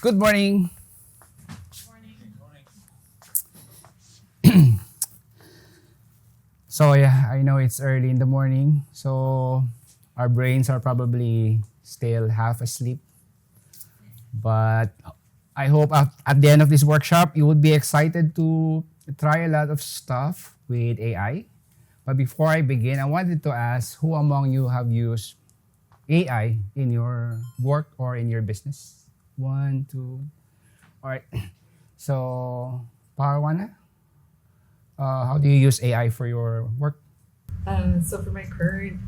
Good morning. So yeah, I know it's early in the morning, so our brains are probably still half asleep. But I hope at the end of this workshop, you would be excited to try a lot of stuff with AI. But before I begin, I wanted to ask who among you have used AI in your work or in your business? One, two. All right. So, Parwana, how do you use AI for your work? So for my current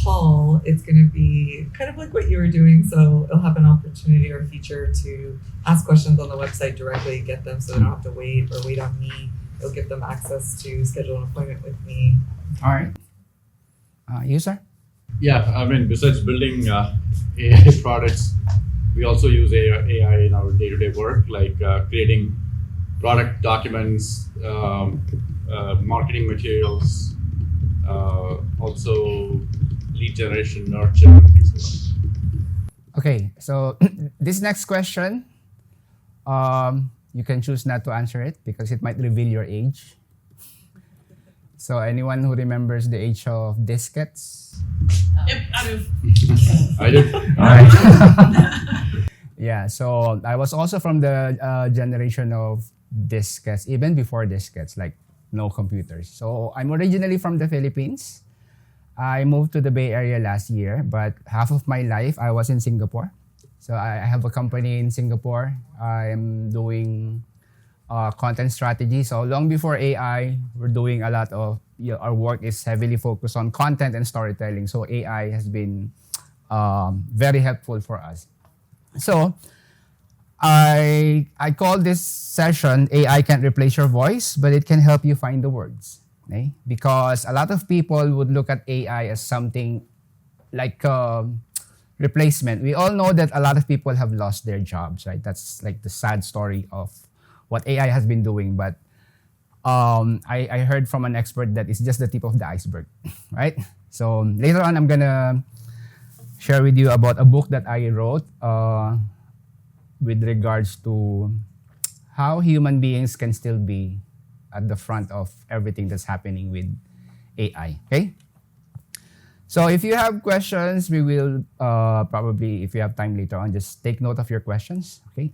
call, it's going to be kind of like what you were doing. So it'll have an opportunity or feature to ask questions on the website directly, get them so they don't have to wait or wait on me. It'll give them access to schedule an appointment with me. All right. You, sir? Yeah, I mean, besides building AI products, we also use AI in our day-to-day work, like creating product documents, marketing materials, also lead generation, nurture, things like that. Okay, so this next question, you can choose not to answer it because it might reveal your age. So anyone who remembers the age of diskettes? Yep, I do. I did. All right. Yeah, so I was also from the generation of diskettes, even before diskettes, like no computers. So I'm originally from the Philippines. I moved to the Bay Area last year, but half of my life I was in Singapore. So I have a company in Singapore. I am doing content strategy. So long before AI, we're doing a lot of, our work is heavily focused on content and storytelling. So AI has been very helpful for us. So I call this session AI can't replace your voice, but it can help you find the words. Okay? Because a lot of people would look at AI as something like replacement. We all know that a lot of people have lost their jobs, right? That's like the sad story of what AI has been doing. But I heard from an expert that it's just the tip of the iceberg, right? So later on, I'm gonna share with you about a book that I wrote with regards to how human beings can still be at the front of everything that's happening with AI, okay? So if you have questions, we will probably, if you have time later on, just take note of your questions, okay?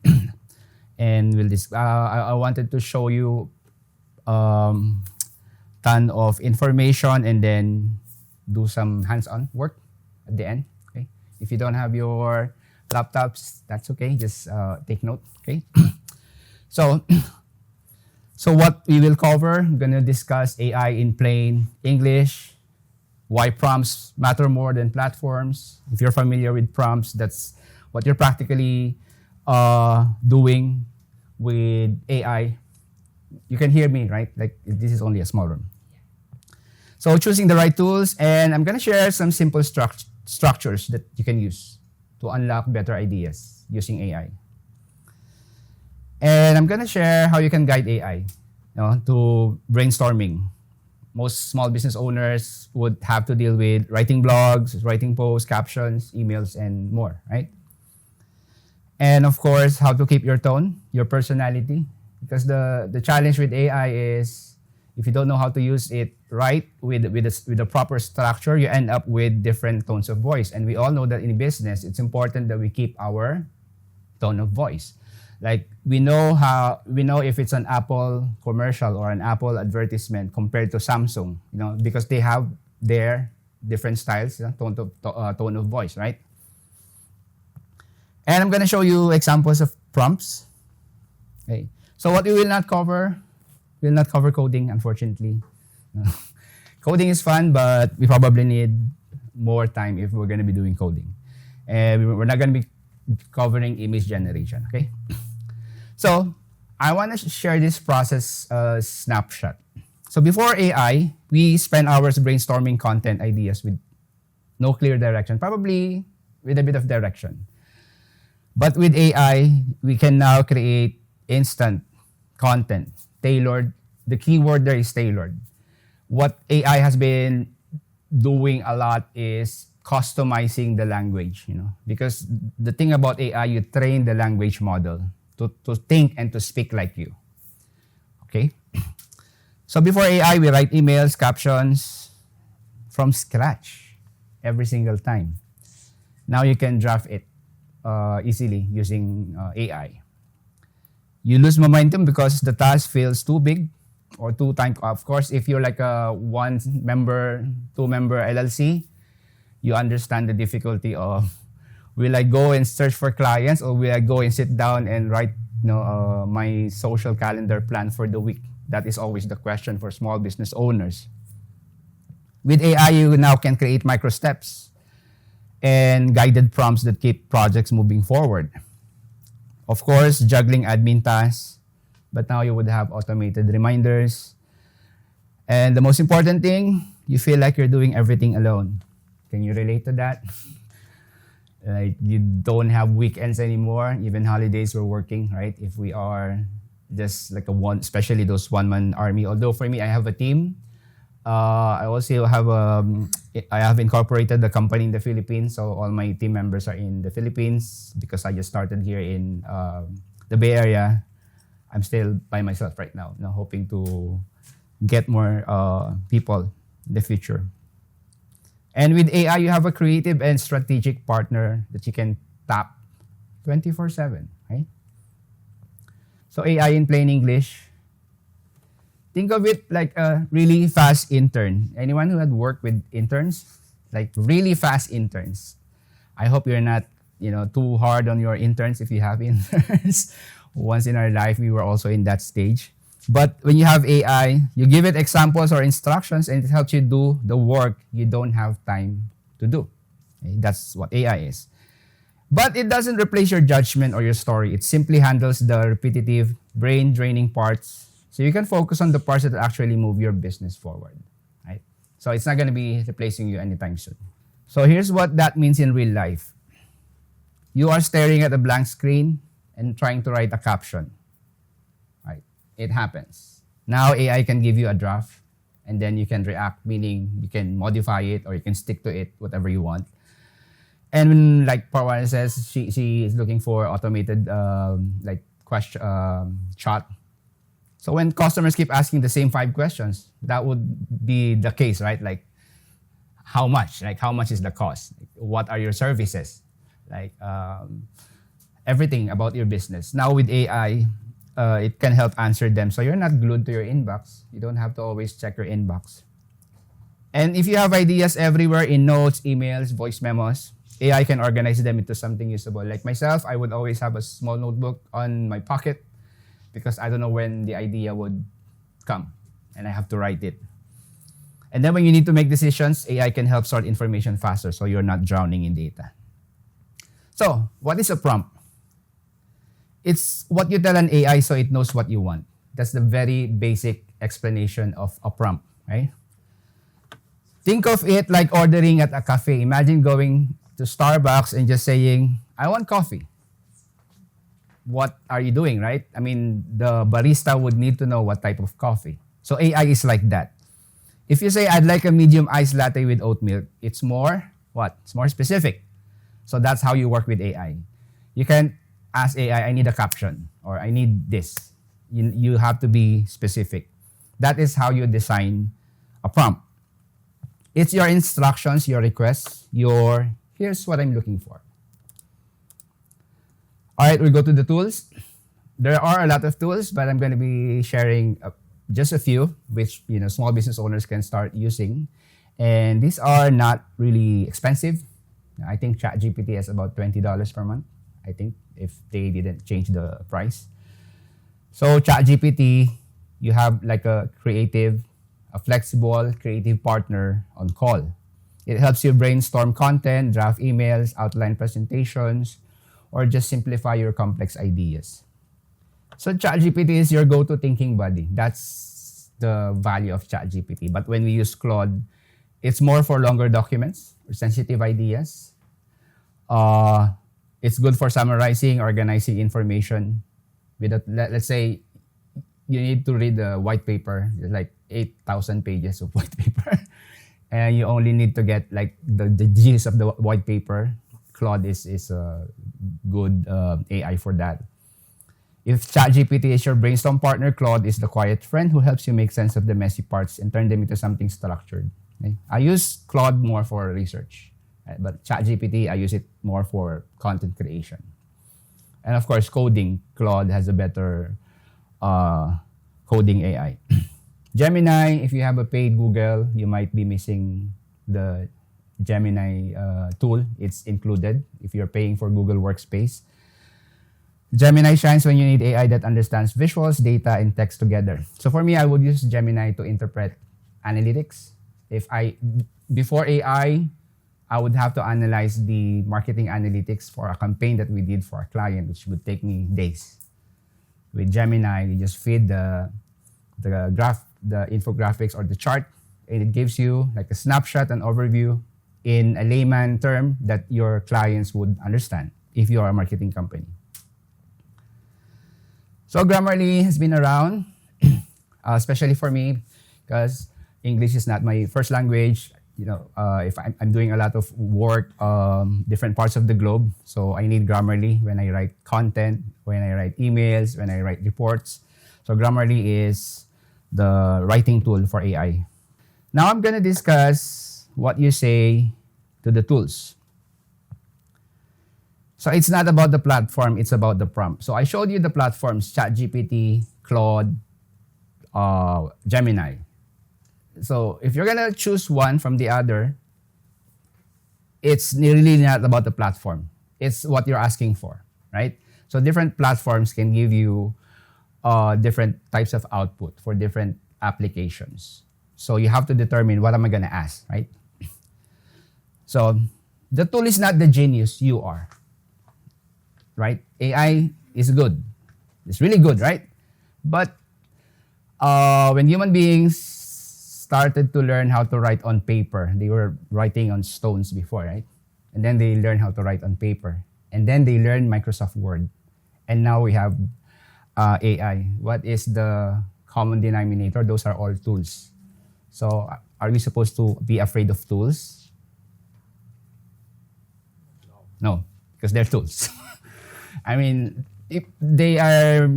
And we'll I wanted to show you ton of information and then do some hands-on work at the end, okay? If you don't have your laptops, that's okay. Just take note, okay? So what we will cover, I'm gonna discuss AI in plain English, why prompts matter more than platforms. If you're familiar with prompts, that's what you're practically doing with AI. You can hear me, right? Like this is only a small room. So choosing the right tools, and I'm gonna share some simple structures that you can use to unlock better ideas using AI. And I'm gonna share how you can guide AI, to brainstorming. Most small business owners would have to deal with writing blogs, writing posts, captions, emails, and more, right? And of course, how to keep your tone, your personality. Because the challenge with AI is if you don't know how to use it right with the proper structure, you end up with different tones of voice. And we all know that in business, it's important that we keep our tone of voice. Like we know if it's an Apple commercial or an Apple advertisement compared to Samsung, because they have their different styles, tone of voice, right? And I'm gonna show you examples of prompts. Okay. So what we will not cover coding, unfortunately. Coding is fun, but we probably need more time if we're gonna be doing coding. And we're not gonna be covering image generation, okay? So I want to share this process snapshot. So before AI, we spend hours brainstorming content ideas with no clear direction, probably with a bit of direction. But with AI, we can now create instant content, tailored. The key word there is tailored. What AI has been doing a lot is customizing the language, because the thing about AI, you train the language model to think and to speak like you. Okay? So before AI, we write emails, captions from scratch every single time. Now you can draft it easily using AI. You lose momentum because the task feels too big or too time. Of course, if you're like a one-member, two-member LLC, you understand the difficulty of, will I go and search for clients, or will I go and sit down and write my social calendar plan for the week? That is always the question for small business owners. With AI, you now can create micro steps and guided prompts that keep projects moving forward. Of course, juggling admin tasks, but now you would have automated reminders. And the most important thing, you feel like you're doing everything alone. Can you relate to that? Like, you don't have weekends anymore. Even holidays, we're working, right? If we are just like especially those one-man army. Although for me, I have a team. I also have I have incorporated the company in the Philippines, so all my team members are in the Philippines because I just started here in the Bay Area. I'm still by myself right now, hoping to get more people in the future. And with AI, you have a creative and strategic partner that you can tap 24/7, right? So AI in plain English, think of it like a really fast intern. Anyone who had worked with interns, like really fast interns. I hope you're not, too hard on your interns if you have interns. Once in our life, we were also in that stage. But when you have AI, you give it examples or instructions and it helps you do the work you don't have time to do. Okay? That's what AI is. But it doesn't replace your judgment or your story. It simply handles the repetitive, brain-draining parts, so you can focus on the parts that actually move your business forward. Right? So it's not going to be replacing you anytime soon. So here's what that means in real life. You are staring at a blank screen and trying to write a caption. Right? It happens. Now AI can give you a draft and then you can react, meaning you can modify it or you can stick to it, whatever you want. And like Parwana says, she is looking for automated question chat. So when customers keep asking the same 5 questions, that would be the case, right? Like, how much? Like, how much is the cost? Like, what are your services? Like, everything about your business. Now with AI, it can help answer them. So you're not glued to your inbox. You don't have to always check your inbox. And if you have ideas everywhere in notes, emails, voice memos, AI can organize them into something usable. Like myself, I would always have a small notebook on my pocket because I don't know when the idea would come and I have to write it. And then when you need to make decisions, AI can help sort information faster so you're not drowning in data. So, what is a prompt? It's what you tell an AI so it knows what you want. That's the very basic explanation of a prompt, right? Think of it like ordering at a cafe. Imagine going to Starbucks and just saying, I want coffee. What are you doing, right? I mean, the barista would need to know what type of coffee. So AI is like that. If you say, I'd like a medium iced latte with oat milk, it's more, what? It's more specific. So that's how you work with AI. You can ask AI, I need a caption, or I need this. You have to be specific. That is how you design a prompt. It's your instructions, your requests, here's what I'm looking for. All right, we'll go to the tools. There are a lot of tools, but I'm going to be sharing just a few which small business owners can start using. And these are not really expensive. I think ChatGPT is about $20 per month, I think, if they didn't change the price. So ChatGPT, you have like a flexible, creative partner on call. It helps you brainstorm content, draft emails, outline presentations, or just simplify your complex ideas. So ChatGPT is your go-to thinking buddy. That's the value of ChatGPT. But when we use Claude, it's more for longer documents or sensitive ideas. It's good for summarizing, organizing information. Let's say you need to read the white paper, like 8,000 pages of white paper. and you only need to get like the gist of the white paper, Claude is a good AI for that. If ChatGPT is your brainstorm partner, Claude is the quiet friend who helps you make sense of the messy parts and turn them into something structured. Okay? I use Claude more for research, but ChatGPT, I use it more for content creation. And of course, coding. Claude has a better coding AI. Gemini, if you have a paid Google, you might be missing the Gemini tool. It's included if you're paying for Google Workspace. Gemini shines when you need AI that understands visuals, data, and text together. So for me, I would use Gemini to interpret analytics. Before AI, I would have to analyze the marketing analytics for a campaign that we did for a client, which would take me days. With Gemini, you just feed the graph, the infographics or the chart, and it gives you like a snapshot, an overview in a layman term that your clients would understand if you are a marketing company. So Grammarly has been around, especially for me, because English is not my first language. If I'm doing a lot of work, different parts of the globe, so I need Grammarly when I write content, when I write emails, when I write reports. So Grammarly is the writing tool for AI. Now I'm gonna discuss what you say to the tools. So it's not about the platform, it's about the prompt. So I showed you the platforms, ChatGPT, Claude, Gemini. So if you're gonna choose one from the other, it's really not about the platform. It's what you're asking for, right? So different platforms can give you different types of output for different applications. So you have to determine what am I gonna ask, right? So the tool is not the genius, you are. Right? AI is good. It's really good, right? But when human beings started to learn how to write on paper, they were writing on stones before, right? And then they learned how to write on paper. And then they learned Microsoft Word. And now we have AI. What is the common denominator? Those are all tools. So are we supposed to be afraid of tools? No, because they're tools. I mean, if they are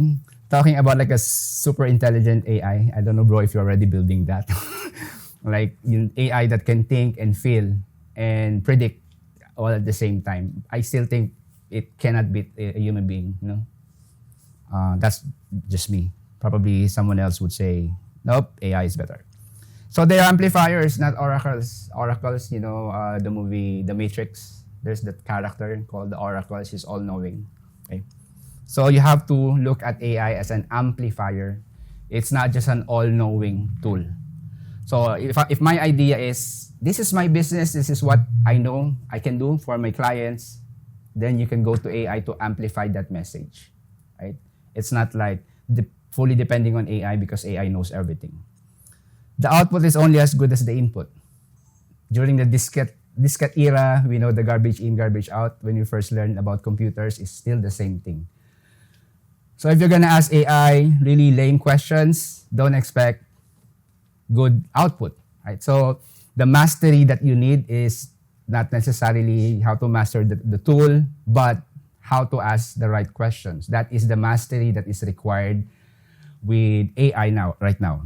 talking about like a super intelligent AI, I don't know, bro, if you're already building that. Like AI that can think and feel and predict all at the same time. I still think it cannot beat a human being, That's just me. Probably someone else would say, nope, AI is better. So they're amplifiers, not oracles. Oracles, the movie The Matrix, there's that character called the Oracle. She's all-knowing. Okay. So you have to look at AI as an amplifier. It's not just an all-knowing tool. So if my idea is, this is my business, this is what I know I can do for my clients, then you can go to AI to amplify that message, right? It's not like fully depending on AI because AI knows everything. The output is only as good as the input. During the diskette era, we know the garbage in, garbage out. When you first learned about computers, it's still the same thing. So if you're gonna ask AI really lame questions, don't expect good output, right? So the mastery that you need is not necessarily how to master the tool, but how to ask the right questions. That is the mastery that is required with AI right now.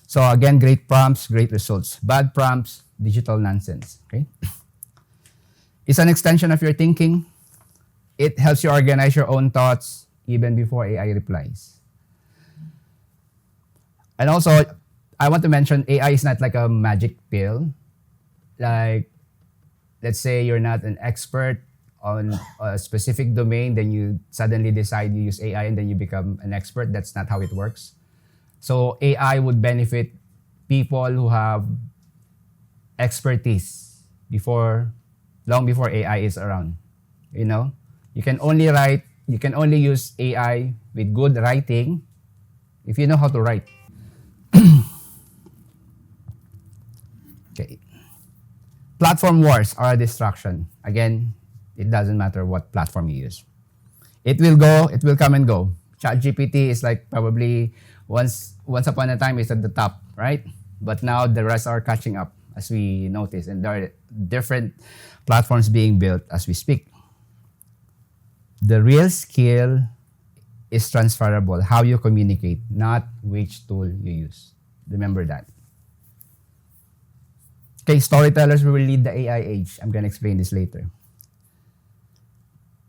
So again, great prompts, great results. Bad prompts, digital nonsense, okay? It's an extension of your thinking. It helps you organize your own thoughts even before AI replies. And also, I want to mention AI is not like a magic pill. Like, let's say you're not an expert on a specific domain, then you suddenly decide you use AI and then you become an expert. That's not how it works. So AI would benefit people who have expertise long before AI is around. You can only use AI with good writing if you know how to write. Okay. Platform wars are a distraction. Again, it doesn't matter what platform you use. It will come and go. ChatGPT is like probably once upon a time it's at the top, right? But now the rest are catching up as we notice, and there are different platforms being built as we speak. The real skill is transferable, how you communicate, not which tool you use. Remember that. Okay, storytellers will lead the AI age. I'm going to explain this later.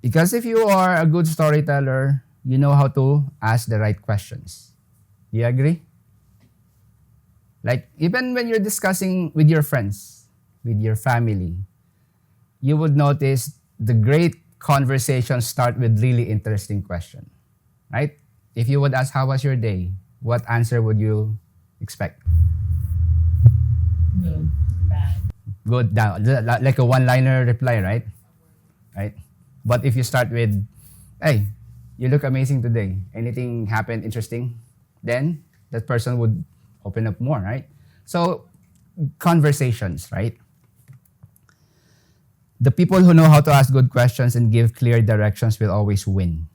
Because if you are a good storyteller, you know how to ask the right questions. Do you agree? Like, even when you're discussing with your friends, with your family, you would notice the great conversations start with really interesting question, right? If you would ask, how was your day? What answer would you expect? Good, bad. Good, down, like a one-liner reply, right? Right? But if you start with, hey, you look amazing today. Anything happened interesting? Then that person would open up more, right? So conversations, right? The people who know how to ask good questions and give clear directions will always win.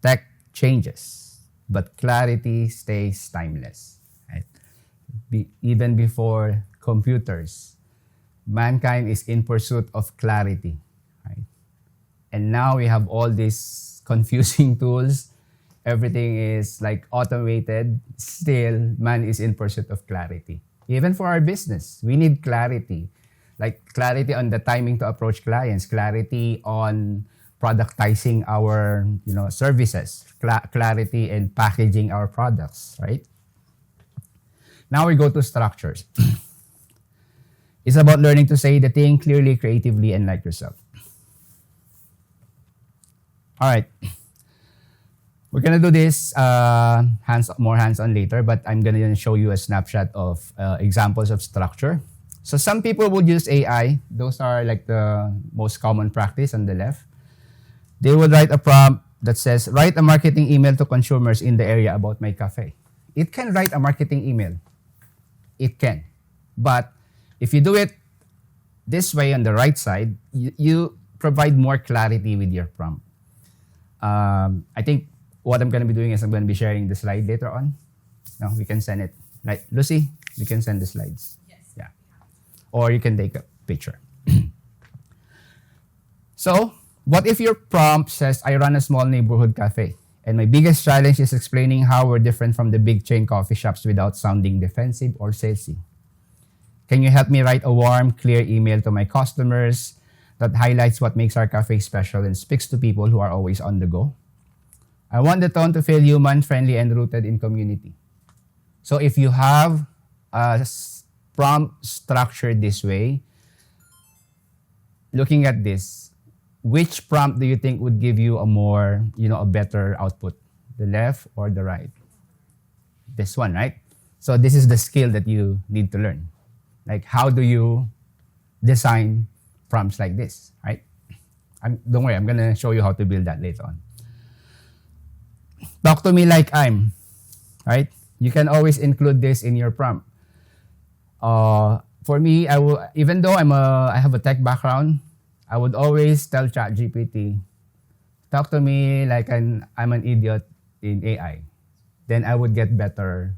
Tech changes, but clarity stays timeless. Right? Even before computers, mankind is in pursuit of clarity. Right? And now we have all these confusing tools. Everything is like automated. Still, man is in pursuit of clarity. Even for our business, we need clarity. Like clarity on the timing to approach clients, clarity on productizing our services, clarity in packaging our products, right? Now we go to structures. It's about learning to say the thing clearly, creatively, and like yourself. All right. We're going to do this more hands-on later, but I'm going to show you a snapshot of examples of structure. So some people would use AI. Those are like the most common practice on the left. They would write a prompt that says, write a marketing email to consumers in the area about my cafe. It can write a marketing email. It can. But if you do it this way on the right side, you provide more clarity with your prompt. I think what I'm going to be doing is I'm going to be sharing the slide later on. No, we can send it. Right, Lucy, you can send the slides. Yes. Yeah. Or you can take a picture. So, what if your prompt says, I run a small neighborhood cafe, and my biggest challenge is explaining how we're different from the big chain coffee shops without sounding defensive or salesy. Can you help me write a warm, clear email to my customers that highlights what makes our cafe special and speaks to people who are always on the go? I want the tone to feel human, friendly, and rooted in community. So if you have a prompt structured this way, looking at this, which prompt do you think would give you a better output? The left or the right? This one, right? So this is the skill that you need to learn. Like, how do you design prompts like this, right? Don't worry, I'm going to show you how to build that later on. Talk to me like I'm, right? You can always include this in your prompt. For me, even though I have a tech background, I would always tell ChatGPT, talk to me like I'm an idiot in AI. Then I would get better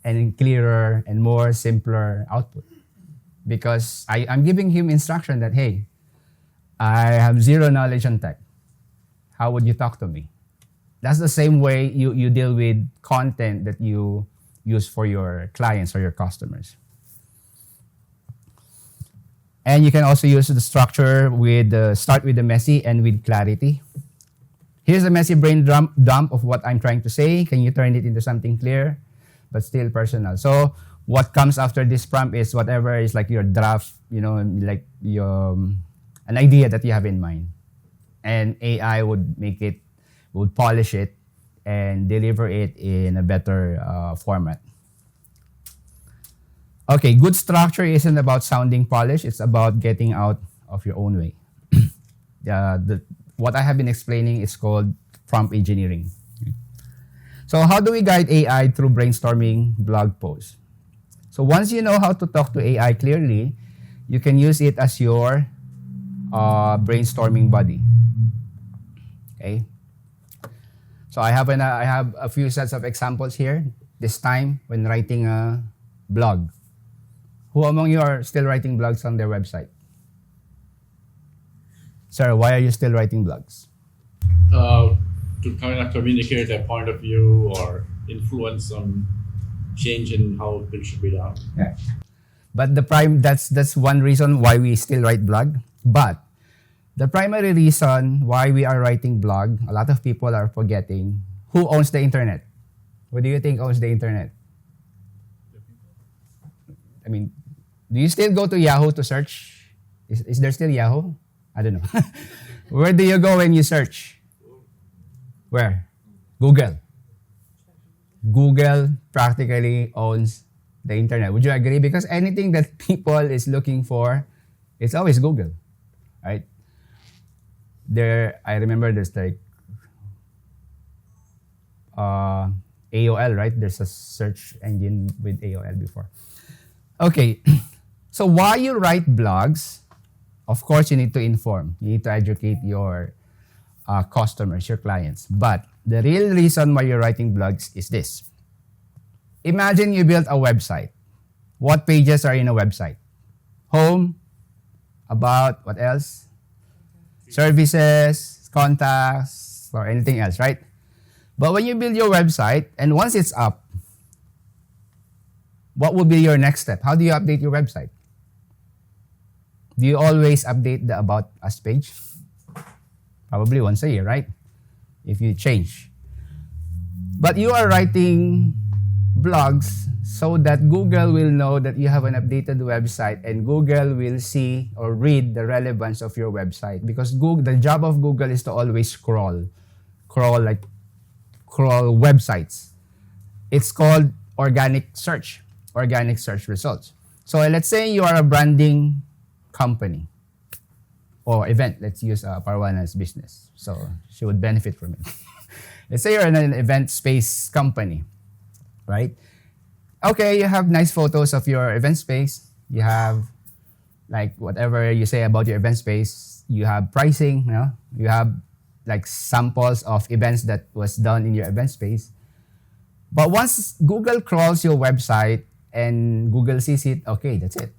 and clearer and more simpler output. Because I'm giving him instruction that, hey, I have zero knowledge on tech. How would you talk to me? That's the same way you deal with content that you use for your clients or your customers. And you can also use the structure with start with the messy, end with clarity. Here's a messy brain dump of what I'm trying to say. Can you turn it into something clear, but still personal? So what comes after this prompt is whatever is like your draft, like an idea that you have in mind. And AI would polish it and deliver it in a better format. Okay, good structure isn't about sounding polished. It's about getting out of your own way. What I have been explaining is called prompt engineering. So how do we guide AI through brainstorming blog posts? So once you know how to talk to AI clearly, you can use it as your brainstorming buddy. Okay. So I have a few sets of examples here. This time when writing a blog. Who among you are still writing blogs on their website? Sir, why are you still writing blogs? To kind of communicate a point of view or influence on change in how things should be done. Yeah. But that's one reason why we still write blog. But the primary reason why we are writing blog, a lot of people are forgetting who owns the internet. Who do you think owns the internet? I mean, do you still go to Yahoo to search? Is there still Yahoo? I don't know. Where do you go when you search? Where? Google. Google practically owns the internet. Would you agree? Because anything that people is looking for, it's always Google, right? I remember there's like AOL, right? There's a search engine with AOL before. Okay, so while you write blogs, of course, you need to inform. You need to educate your customers, your clients. But the real reason why you're writing blogs is this. Imagine you built a website. What pages are in a website? Home, about, what else? Services, contacts, or anything else, right? But when you build your website, and once it's up, what will be your next step? How do you update your website? Do you always update the About Us page? Probably once a year, right? If you change. But you are writing blogs so that Google will know that you have an updated website and Google will see or read the relevance of your website. Because the job of Google is to always crawl websites. It's called organic search results. So let's say you are a branding company or event. Let's use Parwana's business. So she would benefit from it. Let's say you're in an event space company, right? Okay, you have nice photos of your event space. You have like whatever you say about your event space. You have pricing, you know? You have like samples of events that was done in your event space. But once Google crawls your website and Google sees it, okay, that's it.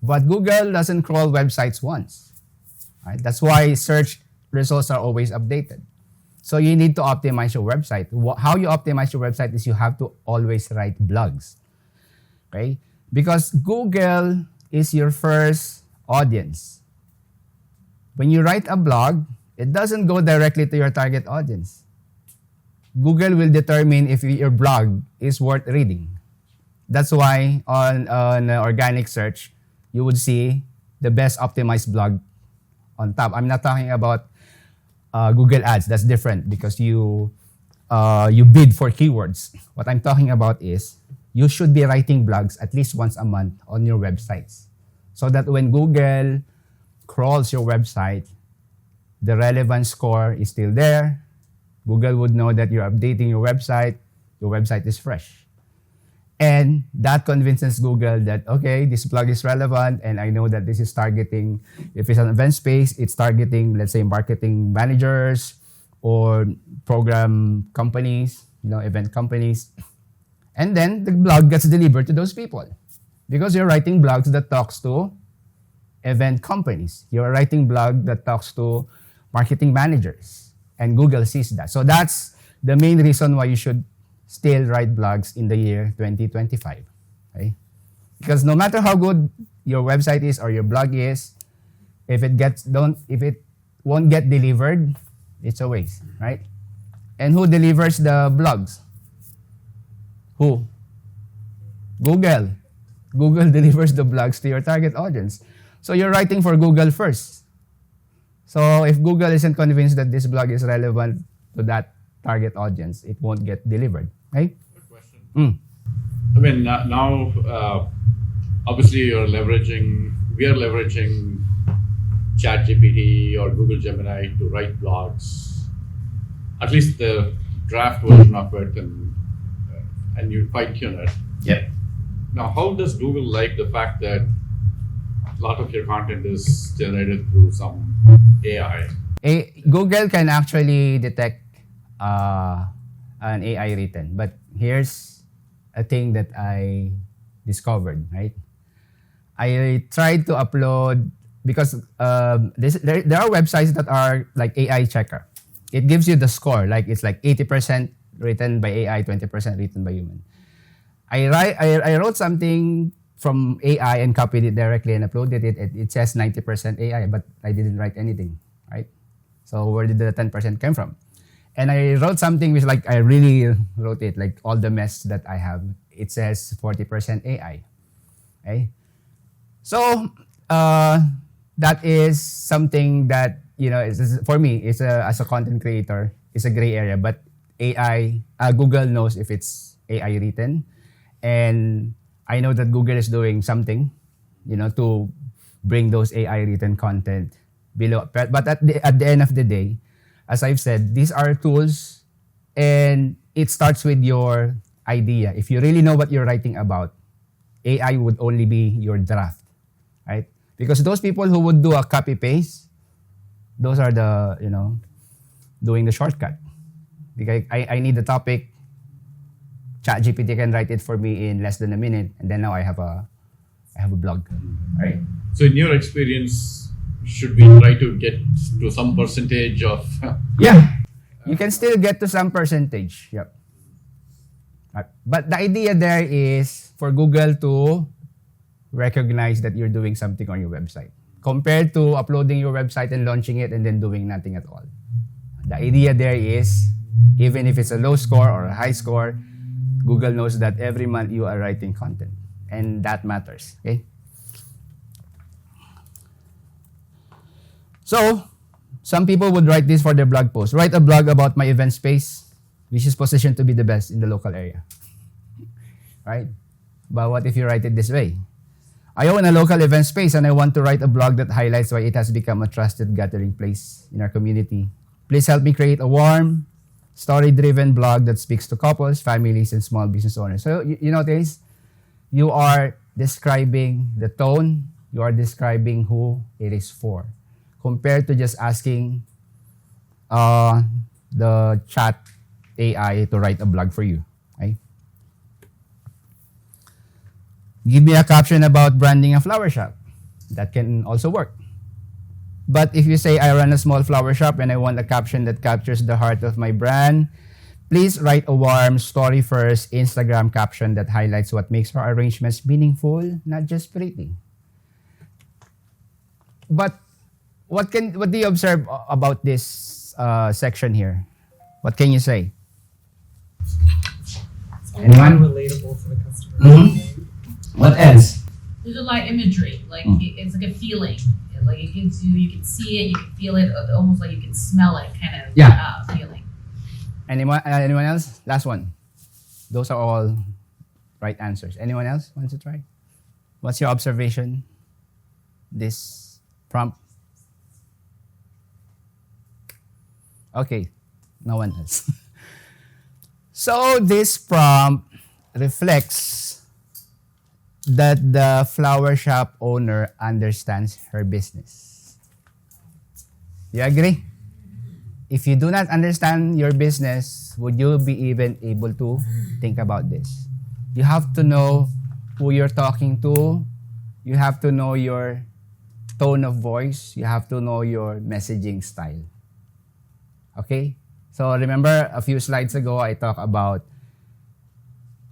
But Google doesn't crawl websites once. Right? That's why search results are always updated. So you need to optimize your website. How you optimize your website is you have to always write blogs. Okay? Because Google is your first audience. When you write a blog, it doesn't go directly to your target audience. Google will determine if your blog is worth reading. That's why on organic search, you would see the best optimized blog on top. I'm not talking about Google Ads. That's different because you bid for keywords. What I'm talking about is you should be writing blogs at least once a month on your websites so that when Google crawls your website, the relevance score is still there. Google would know that you're updating your website is fresh. And that convinces Google that, okay, this blog is relevant and I know that this is targeting, if it's an event space, it's targeting, let's say, marketing managers or program companies, event companies. And then the blog gets delivered to those people because you're writing blogs that talks to event companies. You're writing blog that talks to marketing managers and Google sees that. So that's the main reason why you should still write blogs in the year 2025, okay? Because no matter how good your website is or your blog is, if it won't get delivered, it's a waste, right? And who delivers the blogs? Who? Google. Google delivers the blogs to your target audience. So you're writing for Google first. So if Google isn't convinced that this blog is relevant to that target audience, it won't get delivered, right? Good question. I mean, now, obviously we are leveraging ChatGPT or Google Gemini to write blogs, at least the draft version of it, and you fine-tune it. Yeah. Now, how does Google like the fact that a lot of your content is generated through some AI? Google can actually detect an AI written, but here's a thing that I discovered, right? I tried to upload because there are websites that are like AI checker. It gives you the score, like it's like 80% written by AI, 20% written by human. I wrote something from AI and copied it directly and uploaded it. It says 90% AI, but I didn't write anything, right? So where did the 10% come from? And I wrote something which like I really wrote it, like all the mess that I have. It says 40% AI. Okay? So that is something that, you know, for me, as a content creator, it's a gray area. But AI, Google knows if it's AI written. And I know that Google is doing something, you know, to bring those AI written content below. But at the end of the day, as I've said, these are tools, and it starts with your idea. If you really know what you're writing about, AI would only be your draft, right? Because those people who would do a copy paste, those are the, you know, doing the shortcut. Because I need the topic, ChatGPT can write it for me in less than a minute, and then now I have a blog, right? So in your experience, should we try to get to some percentage of? Yeah, you can still get to some percentage. Yep. But the idea there is for Google to recognize that you're doing something on your website, compared to uploading your website and launching it and then doing nothing at all. The idea there is, even if it's a low score or a high score, Google knows that every month you are writing content, and that matters. Okay. So, some people would write this for their blog post. Write a blog about my event space, which is positioned to be the best in the local area. Right? But what if you write it this way? I own a local event space and I want to write a blog that highlights why it has become a trusted gathering place in our community. Please help me create a warm, story-driven blog that speaks to couples, families, and small business owners. So, you notice, you are describing the tone, you are describing who it is for, compared to just asking the chat AI to write a blog for you. Okay? Give me a caption about branding a flower shop. That can also work. But if you say, I run a small flower shop and I want a caption that captures the heart of my brand, please write a warm, story-first Instagram caption that highlights what makes our arrangements meaningful, not just pretty. But what do you observe about this section here? What can you say? Anyone? Relatable to the customer. Mm-hmm. What else? There's a lot of imagery, like it's like a feeling. Like it gives you can see it, you can feel it, almost like you can smell it, kind of feeling. Anyone else? Last one. Those are all right answers. Anyone else wants to try? What's your observation? This prompt. Okay, no one else. So this prompt reflects that the flower shop owner understands her business. You agree? If you do not understand your business, would you be even able to think about this? You have to know who you're talking to. You have to know your tone of voice. You have to know your messaging style. Okay? So remember a few slides ago, I talked about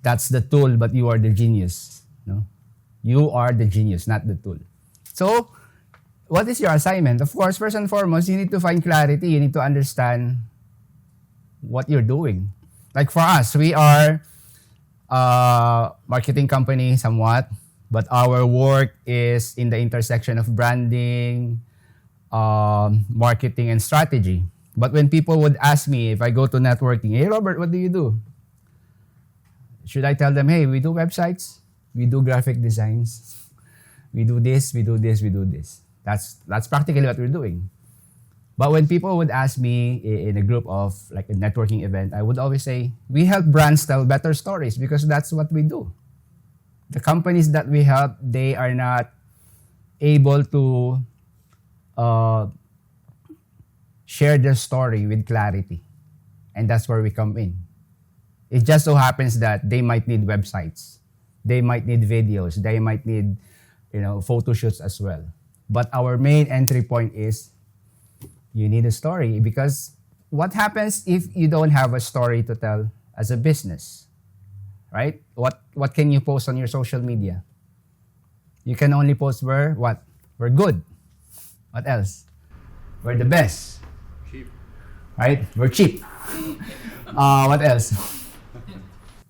that's the tool, but you are the genius. No? You are the genius, not the tool. So, what is your assignment? Of course, first and foremost, you need to find clarity. You need to understand what you're doing. Like for us, we are a marketing company somewhat, but our work is in the intersection of branding, marketing, and strategy. But when people would ask me if I go to networking, hey Robert, what do you do? Should I tell them, hey, we do websites, we do graphic designs, we do this, we do this, we do this. That's practically what we're doing. But when people would ask me in a group of like a networking event, I would always say, we help brands tell better stories because that's what we do. The companies that we help, they are not able to share their story with clarity. And that's where we come in. It just so happens that they might need websites. They might need videos. They might need photo shoots as well. But our main entry point is you need a story, because what happens if you don't have a story to tell as a business, right? What can you post on your social media? You can only post we're good. What else? We're the best. Cheap. Right? We're cheap. What else?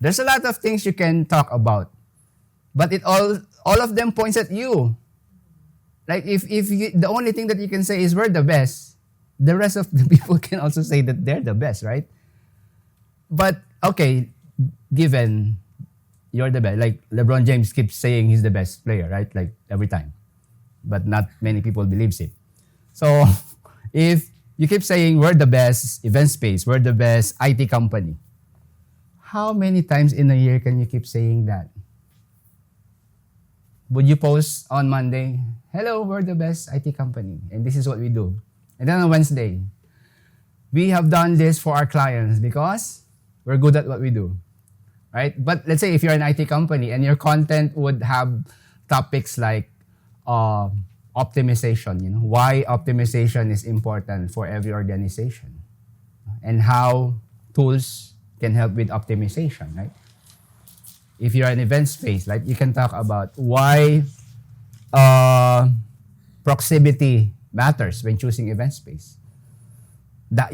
There's a lot of things you can talk about, but it all of them points at you. Like if the only thing that you can say is we're the best, the rest of the people can also say that they're the best, right? But okay, given you're the best, like LeBron James keeps saying he's the best player, right? Like every time, but not many people believes it. So if you keep saying we're the best event space, we're the best IT company, how many times in a year can you keep saying that? Would you post on Monday, hello, we're the best IT company, and this is what we do. And then on Wednesday, we have done this for our clients because we're good at what we do, right? But let's say if you're an IT company and your content would have topics like optimization, why optimization is important for every organization, and how tools can help with optimization, right? If you're an event space, like you can talk about why proximity matters when choosing event space. That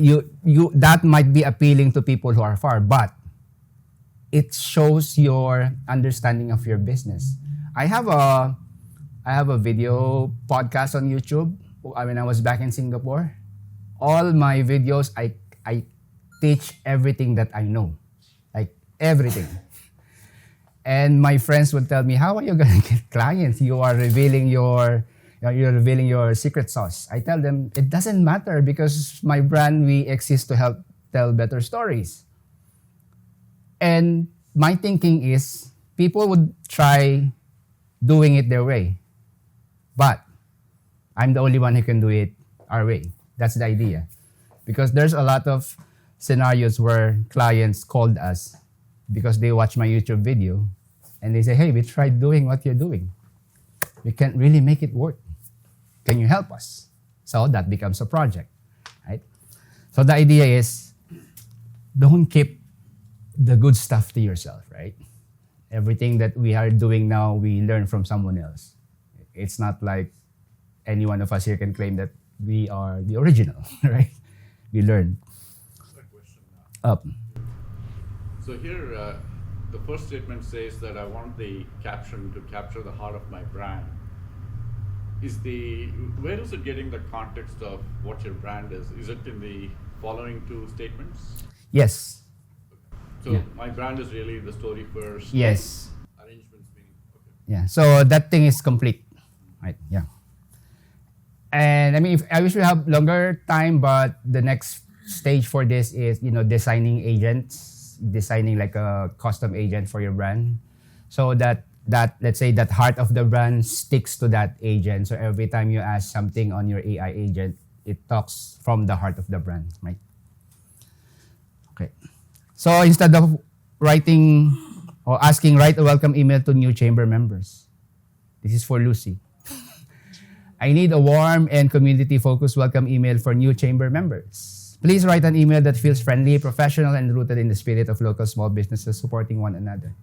that might be appealing to people who are far, but it shows your understanding of your business. I have a video podcast on YouTube. When I was back in Singapore, all my videos I teach everything that I know, like everything. And my friends would tell me, how are you going to get clients? You are revealing your secret sauce. I tell them, it doesn't matter, because my brand, we exist to help tell better stories. And my thinking is, people would try doing it their way. But I'm the only one who can do it our way. That's the idea. Because there's a lot of scenarios where clients called us because they watch my YouTube video and they say, hey, we tried doing what you're doing. We can't really make it work. Can you help us? So that becomes a project, right? So the idea is, don't keep the good stuff to yourself, right? Everything that we are doing now, we learn from someone else. It's not like any one of us here can claim that we are the original, right? We learn. Up. So here, the first statement says that I want the caption to capture the heart of my brand. Where is it getting the context of what your brand is? Is it in the following two statements? Yes. So Yeah. My brand is really the story first. Yes. Arrangements being okay. Yeah. So that thing is complete, right? Yeah. And I mean, I wish we have longer time, but the next stage for this is, designing agents, designing like a custom agent for your brand, so that let's say that heart of the brand sticks to that agent. So every time you ask something on your AI agent, it talks from the heart of the brand, right? Okay. So instead of writing or asking, write a welcome email to new chamber members. This is for Lucy. I need a warm and community-focused welcome email for new chamber members. Please write an email that feels friendly, professional, and rooted in the spirit of local small businesses supporting one another.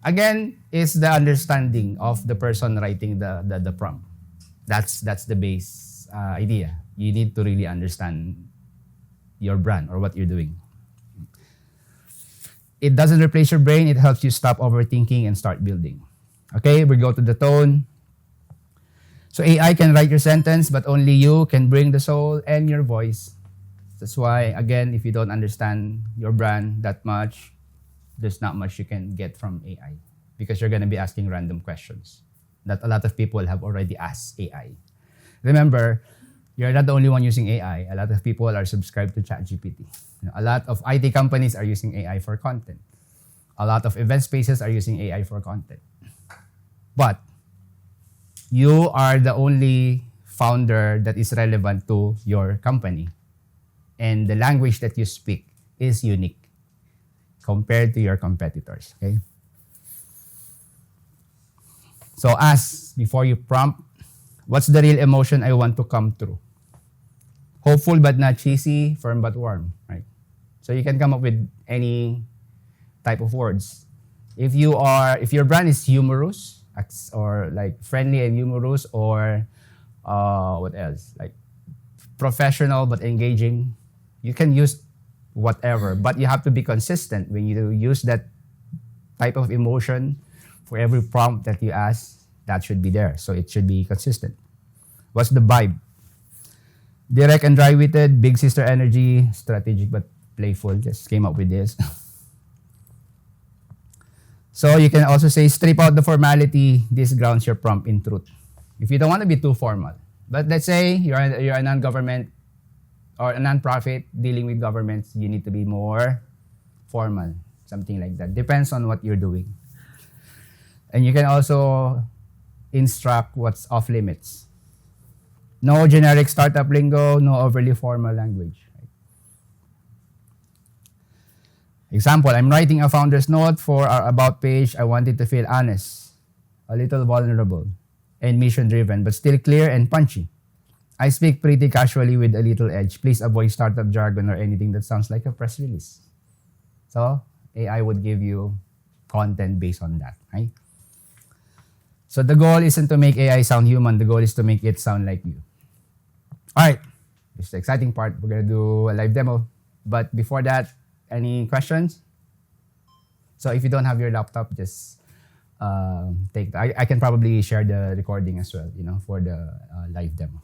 Again, is the understanding of the person writing the prompt. That's the base idea. You need to really understand your brand or what you're doing. It doesn't replace your brain. It helps you stop overthinking and start building. Okay, we go to the tone. So AI can write your sentence, but only you can bring the soul and your voice. That's why, again, if you don't understand your brand that much, there's not much you can get from AI, because you're going to be asking random questions that a lot of people have already asked AI. Remember, you're not the only one using AI. A lot of people are subscribed to ChatGPT. A lot of IT companies are using AI for content. A lot of event spaces are using AI for content. But you are the only founder that is relevant to your company. And the language that you speak is unique compared to your competitors, okay? So ask before you prompt, what's the real emotion I want to come through? Hopeful but not cheesy, firm but warm, right? So you can come up with any type of words. If your brand is humorous, or like friendly and humorous, or what else? Like professional but engaging, you can use whatever, but you have to be consistent when you use that type of emotion for every prompt that you ask. That should be there, so it should be consistent. What's the vibe? Direct and dry-witted, big sister energy, strategic but playful. Just came up with this. So you can also say, strip out the formality. This grounds your prompt in truth. If you don't want to be too formal. But let's say you're a non-government or a non-profit dealing with governments, you need to be more formal, something like that. Depends on what you're doing. And you can also instruct what's off limits. No generic startup lingo, no overly formal language. Example, I'm writing a founder's note for our about page. I want it to feel honest, a little vulnerable, and mission-driven, but still clear and punchy. I speak pretty casually with a little edge. Please avoid startup jargon or anything that sounds like a press release. So AI would give you content based on that, right? So the goal isn't to make AI sound human. The goal is to make it sound like you. All right, this is the exciting part. We're going to do a live demo. But before that, any questions? So if you don't have your laptop, just I can probably share the recording as well, for the live demo.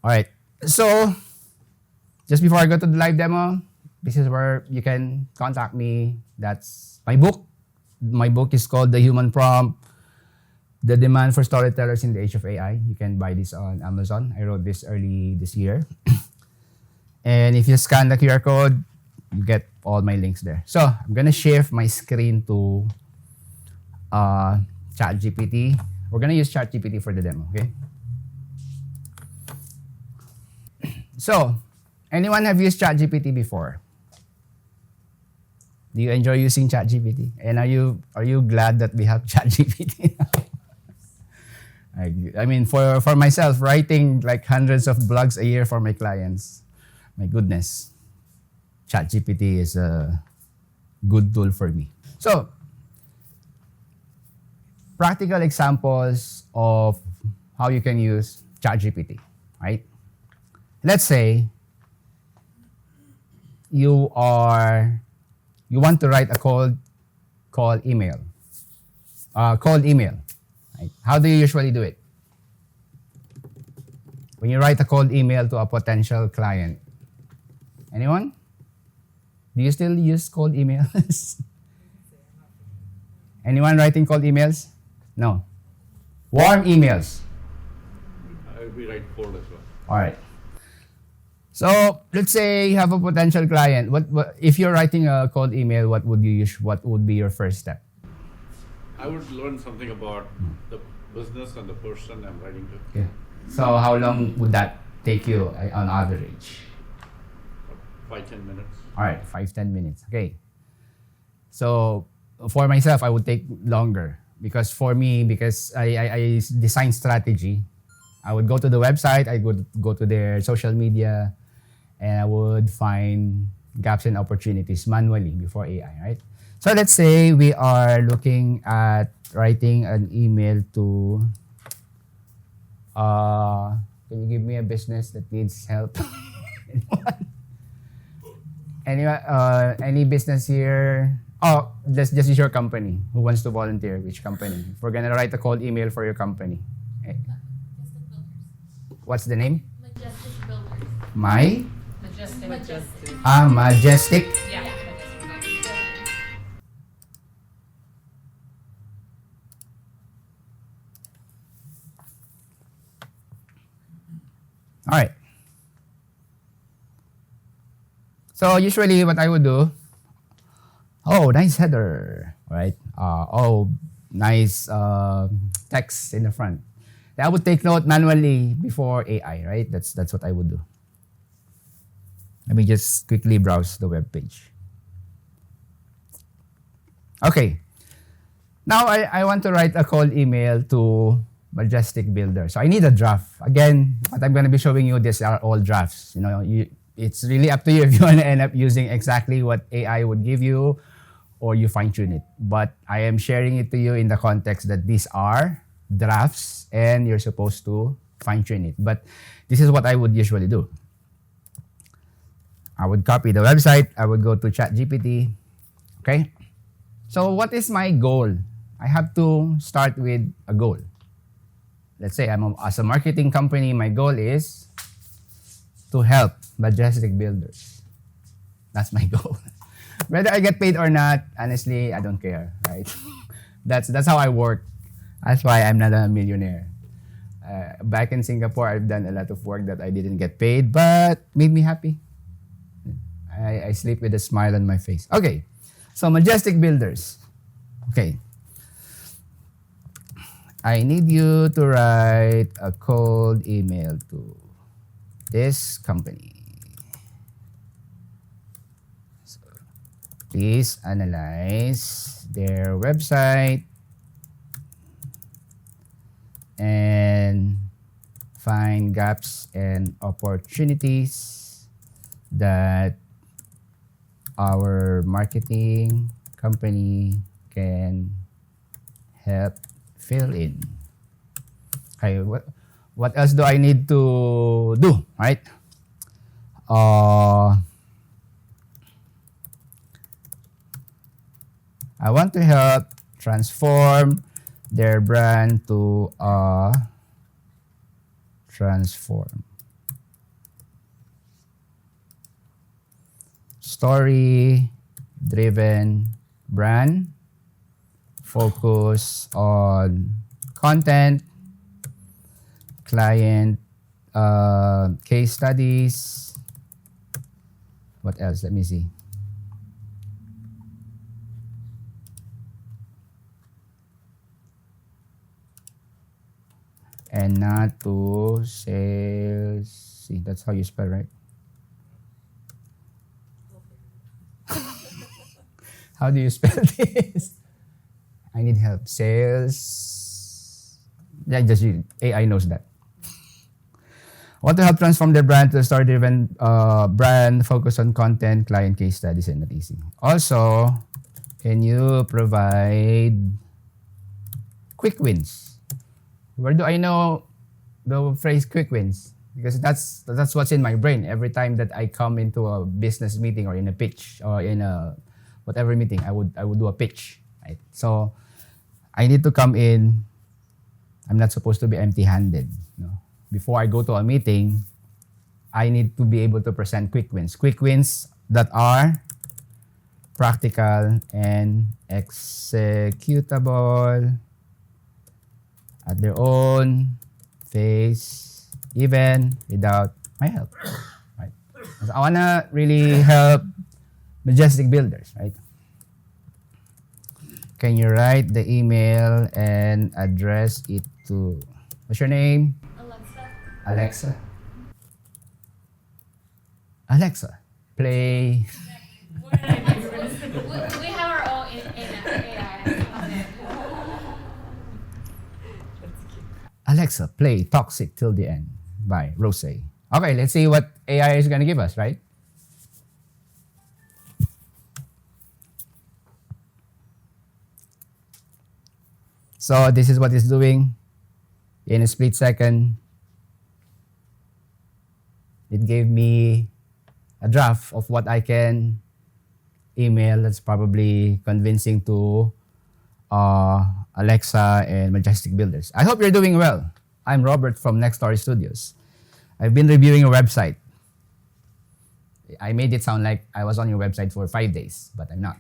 All right, so just before I go to the live demo, this is where you can contact me. That's my book. My book is called The Human Prompt, The Demand for Storytellers in the Age of AI. You can buy this on Amazon. I wrote this early this year. And if you scan the QR code, you get all my links there. So I'm going to shift my screen to ChatGPT. We're going to use ChatGPT for the demo, okay? So, anyone have used ChatGPT before? Do you enjoy using ChatGPT? And are you glad that we have ChatGPT now? I mean, for myself, writing like hundreds of blogs a year for my clients, my goodness, ChatGPT is a good tool for me. So, practical examples of how you can use ChatGPT, right? Let's say you want to write a cold email. Right? How do you usually do it? When you write a cold email to a potential client. Anyone? Do you still use cold emails? Anyone writing cold emails? No. Warm emails. We write cold as well. All right. So let's say you have a potential client. What if you're writing a cold email? What would you use? What would be your first step? I would learn something about the business and the person I'm writing to. Okay. So how long would that take you on average? 5-10 minutes. All right, 5-10 minutes. Okay. So for myself, I would take longer because I design strategy. I would go to the website. I would go to their social media, and I would find gaps and opportunities manually before AI. Right. So let's say we are looking at writing an email to. Can you give me a business that needs help? Any business here? Oh, let's just use your company. Who wants to volunteer? Which company? If we're gonna write a cold email for your company. What's the name? Majestic Builders. Majestic. Majestic. Yeah. All right. So usually what I would do, nice header, right? Nice text in the front. I would take note manually before AI, right? That's what I would do. Let me just quickly browse the web page. Okay. Now I want to write a cold email to Majestic Builder. So I need a draft. Again, what I'm going to be showing you, these are all drafts. It's really up to you if you want to end up using exactly what AI would give you or you fine tune it. But I am sharing it to you in the context that these are drafts and you're supposed to fine tune it. But this is what I would usually do. I would copy the website. I would go to ChatGPT. Okay. So what is my goal? I have to start with a goal. Let's say as a marketing company, my goal is to help Majestic Builders. That's my goal. Whether I get paid or not, honestly, I don't care, right? That's how I work. That's why I'm not a millionaire. Back in Singapore, I've done a lot of work that I didn't get paid, but made me happy. I sleep with a smile on my face. Okay, so Majestic Builders. Okay. I need you to write a cold email to this company. So, please analyze their website and find gaps and opportunities that our marketing company can help fill in. Okay, what else do I need to do, right? I want to help transform their brand to a story-driven brand. Focus on content, client case studies. What else? Let me see. And not to sales. See, that's how you spell, right? How do you spell this? I need help. Sales. Yeah, just AI knows that. Want to help transform their brand to a story-driven brand, focus on content, client case studies, and not easy. Also, can you provide quick wins? Where do I know the phrase quick wins? Because that's what's in my brain every time that I come into a business meeting or in a pitch or in a whatever meeting. I would do a pitch, right? So I need to come in. I'm not supposed to be empty-handed. Before I go to a meeting, I need to be able to present quick wins. Quick wins that are practical and executable at their own pace, even without my help. Right? So I wanna really help Majestic Builders, right? Can you write the email and address it to, what's your name? Alexa. Alexa, play. We have our own AI. Alexa, play Toxic Till the End by Rose. Okay, let's see what AI is going to give us, right? So this is what it's doing. In a split second, it gave me a draft of what I can email that's probably convincing to Alexa and Majestic Builders. I hope you're doing well. I'm Robert from Next Story Studios. I've been reviewing your website. I made it sound like I was on your website for 5 days, but I'm not.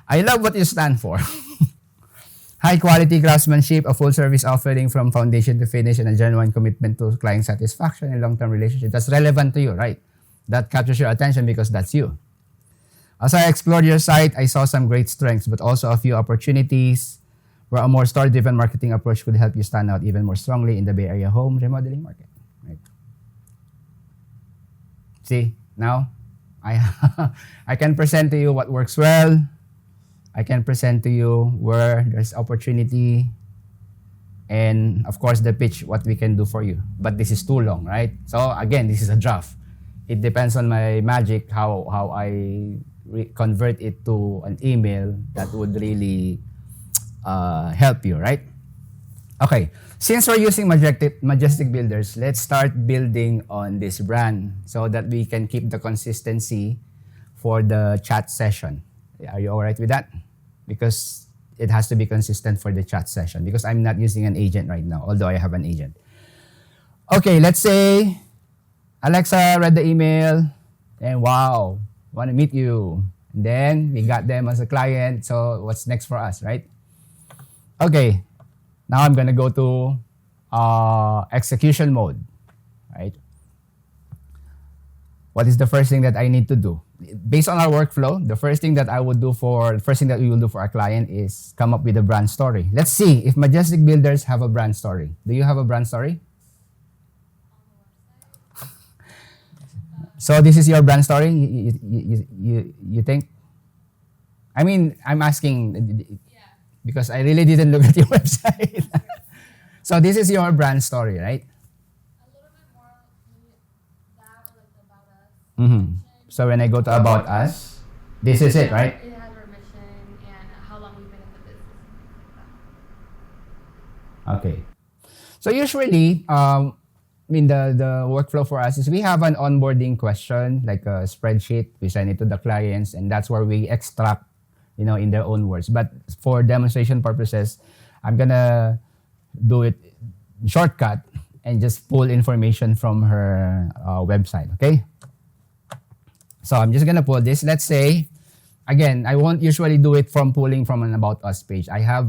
I love what you stand for. High quality craftsmanship, a full service offering from foundation to finish, and a genuine commitment to client satisfaction and long-term relationship. That's relevant to you, right? That captures your attention because that's you. As I explored your site, I saw some great strengths, but also a few opportunities where a more story-driven marketing approach could help you stand out even more strongly in the Bay Area home remodeling market. Right? See, now I can present to you what works well. I can present to you where there's opportunity, and of course the pitch, what we can do for you. But this is too long, right? So again, this is a draft. It depends on my magic how I convert it to an email that would really help you, right? Okay, since we're using Majestic Builders, let's start building on this brand so that we can keep the consistency for the chat session. Are you all right with that? Because it has to be consistent for the chat session because I'm not using an agent right now, although I have an agent. Okay, let's say Alexa read the email and wow, want to meet you. And then we got them as a client. So what's next for us, right? Okay, now I'm going to go to execution mode, right? What is the first thing that I need to do? Based on our workflow, the first thing that we will do for our client is come up with a brand story. Let's see if Majestic Builders have a brand story. Do you have a brand story? So this is your brand story, you think? I mean, I'm asking because I really didn't look at your website. So this is your brand story, right? A little bit more maybe that or like the about us. Mm-hmm. So when I go to About Us, this is it, right? It has our mission and how long we've been in the business. Okay. So usually, the workflow for us is we have an onboarding question, like a spreadsheet. We send it to the clients, and that's where we extract, in their own words. But for demonstration purposes, I'm gonna do it shortcut and just pull information from her website. Okay. So I'm just gonna pull this. Let's say, again, I won't usually do it from pulling from an About Us page. I have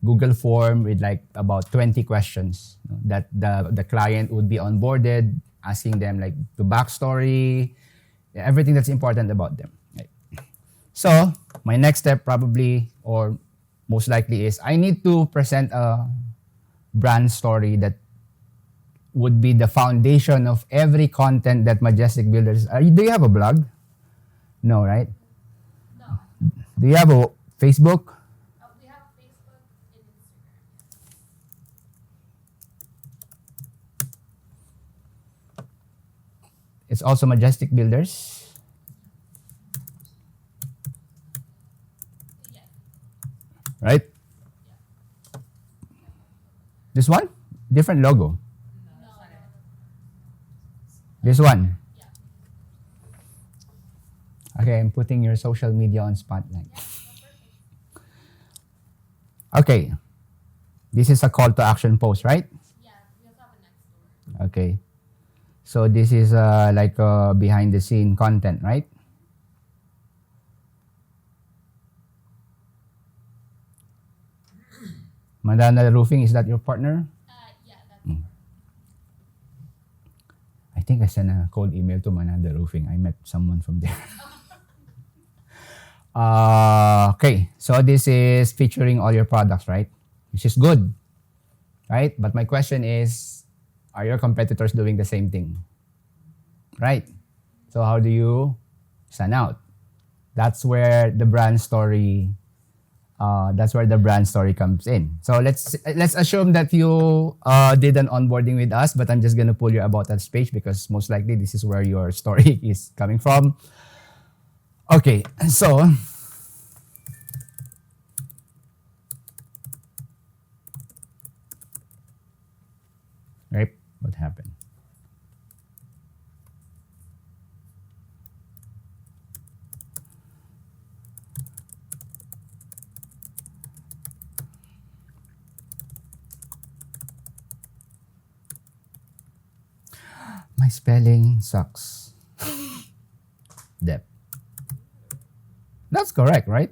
Google form with like about 20 questions that the client would be onboarded, asking them like the backstory, everything that's important about them. Right? So my next step probably or most likely is I need to present a brand story that would be the foundation of every content that Majestic Builders. Do you have a blog? No, right? No. Do you have a Facebook? We have Facebook and Instagram. It's also Majestic Builders. Yes. Right? This one? Different logo. This one? Yeah. Okay, I'm putting your social media on spotlight. Okay. This is a call to action post, right? Yeah, we also have a next door. Okay. So this is like behind the scene content, right? Madana Roofing, is that your partner? Yeah, that's I think I sent a cold email to Manada Roofing. I met someone from there. Okay, so this is featuring all your products, right? Which is good, right? But my question is, are your competitors doing the same thing? Right? So how do you stand out? That's where the brand story comes in. So let's assume that you did an onboarding with us, but I'm just gonna pull your About Us page because most likely this is where your story is coming from. Okay, so right, what happened? My spelling sucks. Dep. That's correct, right?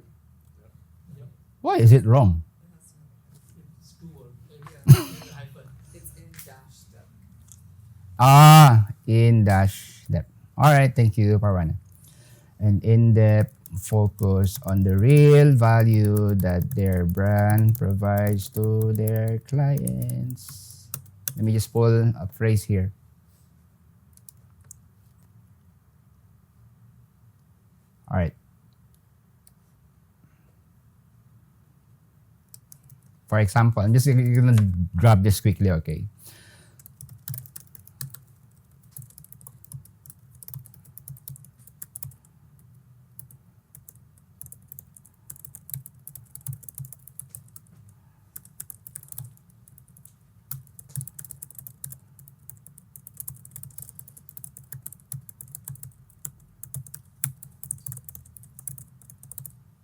Why is it wrong? It's in dash step. In dash depth. All right, thank you, Parwana. And in depth focus on the real value that their brand provides to their clients. Let me just pull a phrase here. All right. For example, I'm just gonna grab this quickly, okay?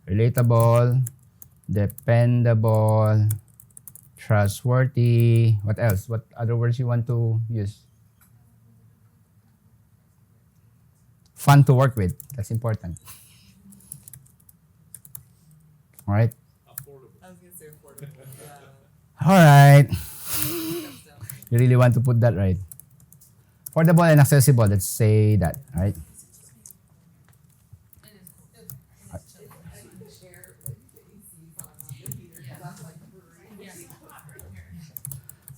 Relatable, dependable, trustworthy. What else? What other words you want to use? Fun to work with. That's important. All right. I was gonna say affordable. All right. Thumbs down. You really want to put that right. Affordable and accessible. Let's say that. All right.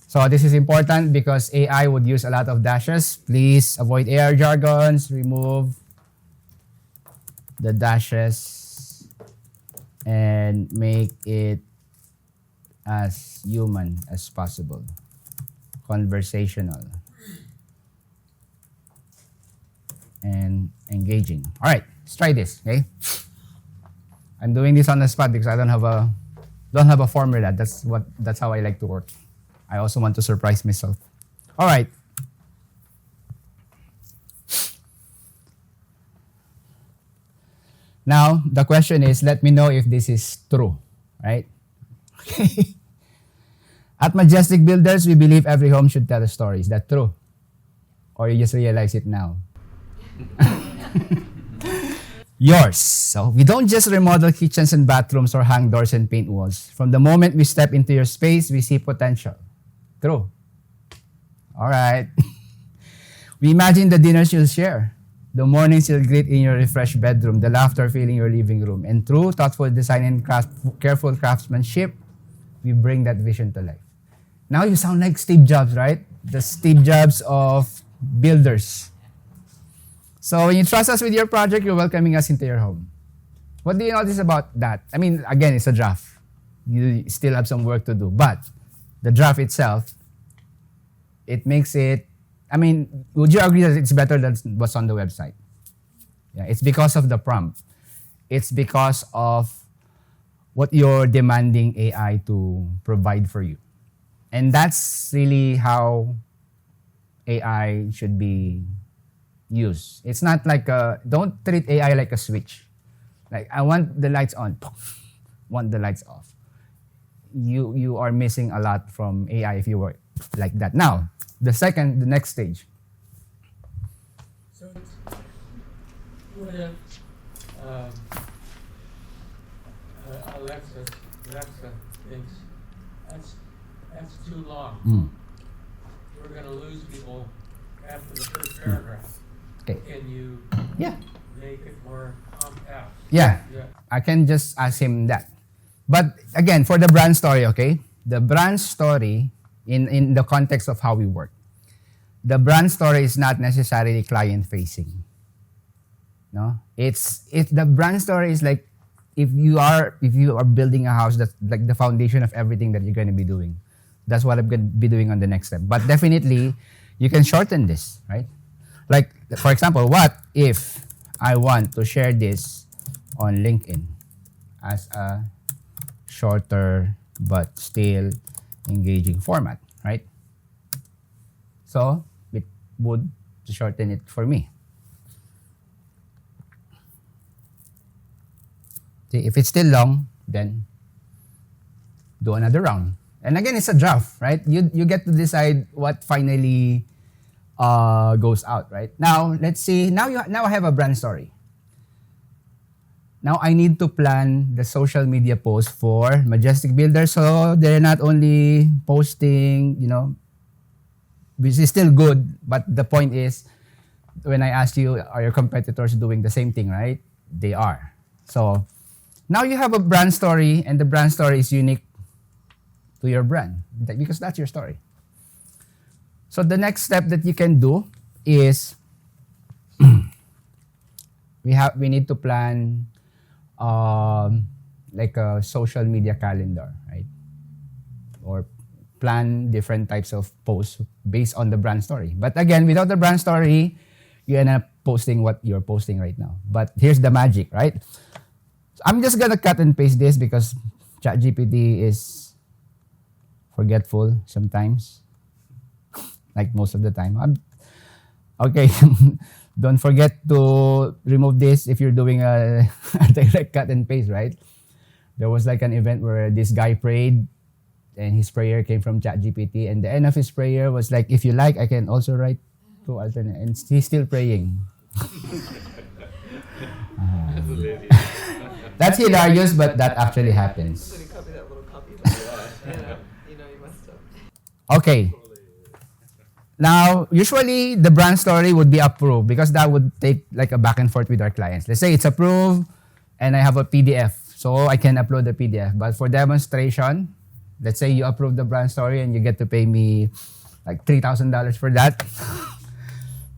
So this is important because AI would use a lot of dashes. Please avoid AI jargons. Remove the dashes and make it as human as possible. Conversational and engaging. All right, let's try this. Okay, I'm doing this on the spot because I don't have a formula. That's how I like to work. I also want to surprise myself. All right. Now, the question is, let me know if this is true, right? Okay. At Majestic Builders, we believe every home should tell a story. Is that true? Or you just realize it now? Yours. So we don't just remodel kitchens and bathrooms or hang doors and paint walls. From the moment we step into your space, we see potential. True. All right. We imagine the dinners you'll share, the mornings you'll greet in your refreshed bedroom, the laughter filling your living room. And through thoughtful design and careful craftsmanship, we bring that vision to life. Now you sound like Steve Jobs, right? The Steve Jobs of builders. So when you trust us with your project, you're welcoming us into your home. What do you notice about that? I mean, again, it's a draft. You still have some work to do. But the draft itself, it makes it, I mean, would you agree that it's better than what's on the website? Yeah, it's because of the prompt. It's because of what you're demanding AI to provide for you. And that's really how AI should be used. It's not like don't treat AI like a switch. Like, I want the lights on, want the lights off. You are missing a lot from AI if you were like that. Now, the next stage. So, what if Alexa thinks that's too long. We're going to lose people after the first paragraph. Okay. Can you make it more compact? Yeah, I can just ask him that. But again, for the brand story, okay? The brand story, in the context of how we work, the brand story is not necessarily client-facing. No? It's the brand story is like, if you are building a house, that's like the foundation of everything that you're going to be doing. That's what I'm going to be doing on the next step. But definitely, you can shorten this, right? Like, for example, what if I want to share this on LinkedIn as a shorter but still engaging format, right? So, it would shorten it for me. See, if it's still long, then do another round. And again, it's a draft, right? You get to decide what finally goes out, right? Now, let's see. Now I have a brand story. Now I need to plan the social media post for Majestic Builders, so they're not only posting, which is still good, but the point is, when I asked you, are your competitors doing the same thing, right? They are. So now you have a brand story, and the brand story is unique to your brand because that's your story. So the next step that you can do is we need to plan like a social media calendar, right? or plan different types of posts based on the brand story. But again, without the brand story, you end up posting what you're posting right now. But here's the magic, right? I'm just gonna cut and paste this because ChatGPT is forgetful sometimes, like most of the time. Okay, don't forget to remove this if you're doing a direct cut and paste, right? There was like an event where this guy prayed and his prayer came from ChatGPT, and the end of his prayer was like, if you like, I can also write to alternate, and he's still praying. That's hilarious, but that actually happens. So you copy that little copy. You know you messed up. Okay. Now, usually the brand story would be approved because that would take like a back and forth with our clients. Let's say it's approved and I have a PDF, so I can upload the PDF. But for demonstration, let's say you approve the brand story and you get to pay me like $3,000 for that.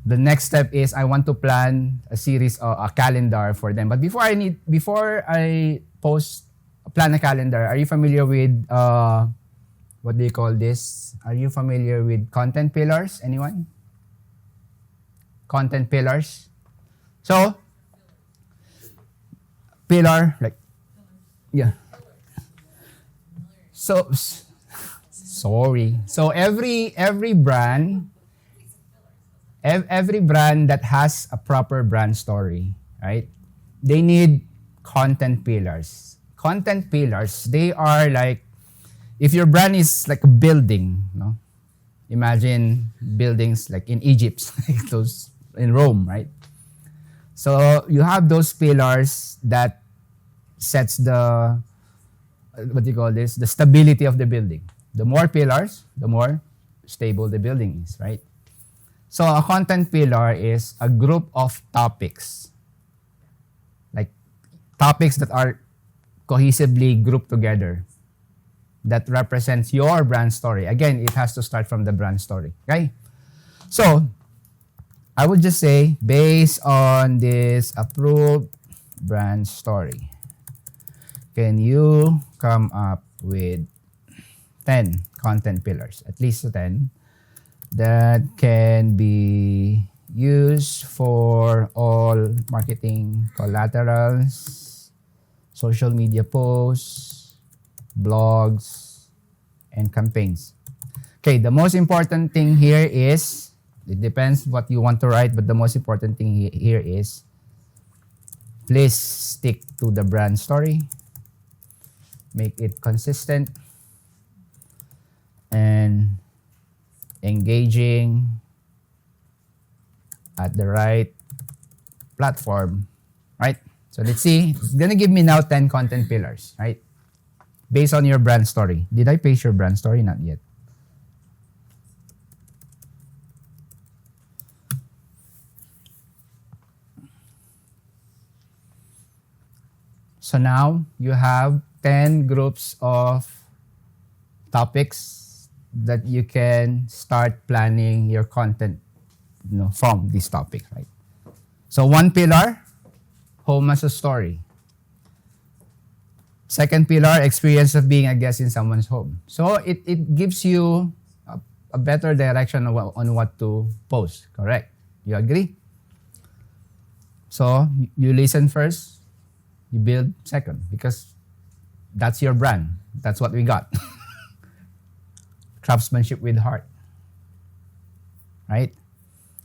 The next step is I want to plan a series or a calendar for them. But before I plan a calendar, are you familiar with what do you call this? Are you familiar with content pillars? Anyone? Content pillars. So, pillar, like, yeah. So, sorry. So every brand that has a proper brand story, right? They need content pillars. Content pillars, they are like, if your brand is like a building, no? Imagine buildings like in Egypt, like those in Rome, right? So you have those pillars that sets the, what do you call this? The stability of the building. The more pillars, the more stable the building is, right? So a content pillar is a group of topics, like topics that are cohesively grouped together, that represents your brand story. Again, it has to start from the brand story, okay? So I would just say, based on this approved brand story, can you come up with 10 content pillars, at least 10, that can be used for all marketing collaterals, social media posts, blogs, and campaigns. Okay, the most important thing here is, it depends what you want to write, but the most important thing here is, please stick to the brand story, make it consistent, and engaging at the right platform, right? So let's see, it's gonna give me now 10 content pillars, right? Based on your brand story. Did I paste your brand story? Not yet. So now you have 10 groups of topics that you can start planning your content, from this topic, right? So one pillar, home as a story. Second pillar, experience of being a guest in someone's home. So it gives you a better direction on what to post, correct? You agree? So you listen first, you build second, because that's your brand. That's what we got. Craftsmanship with heart, right?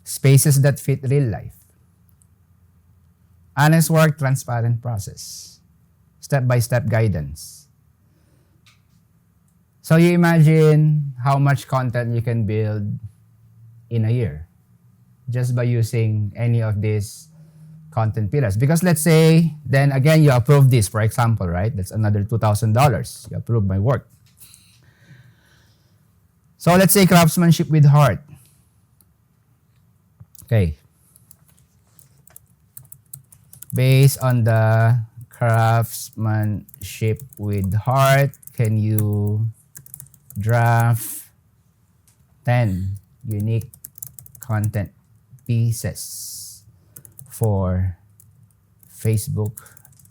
Spaces that fit real life. Honest work, transparent process. Step-by-step guidance. So you imagine how much content you can build in a year just by using any of these content pillars. Because let's say, then again, you approve this, for example, right? That's another $2,000. You approve my work. So let's say craftsmanship with heart. Okay. Based on the craftsmanship with heart, can you draft 10 unique content pieces for Facebook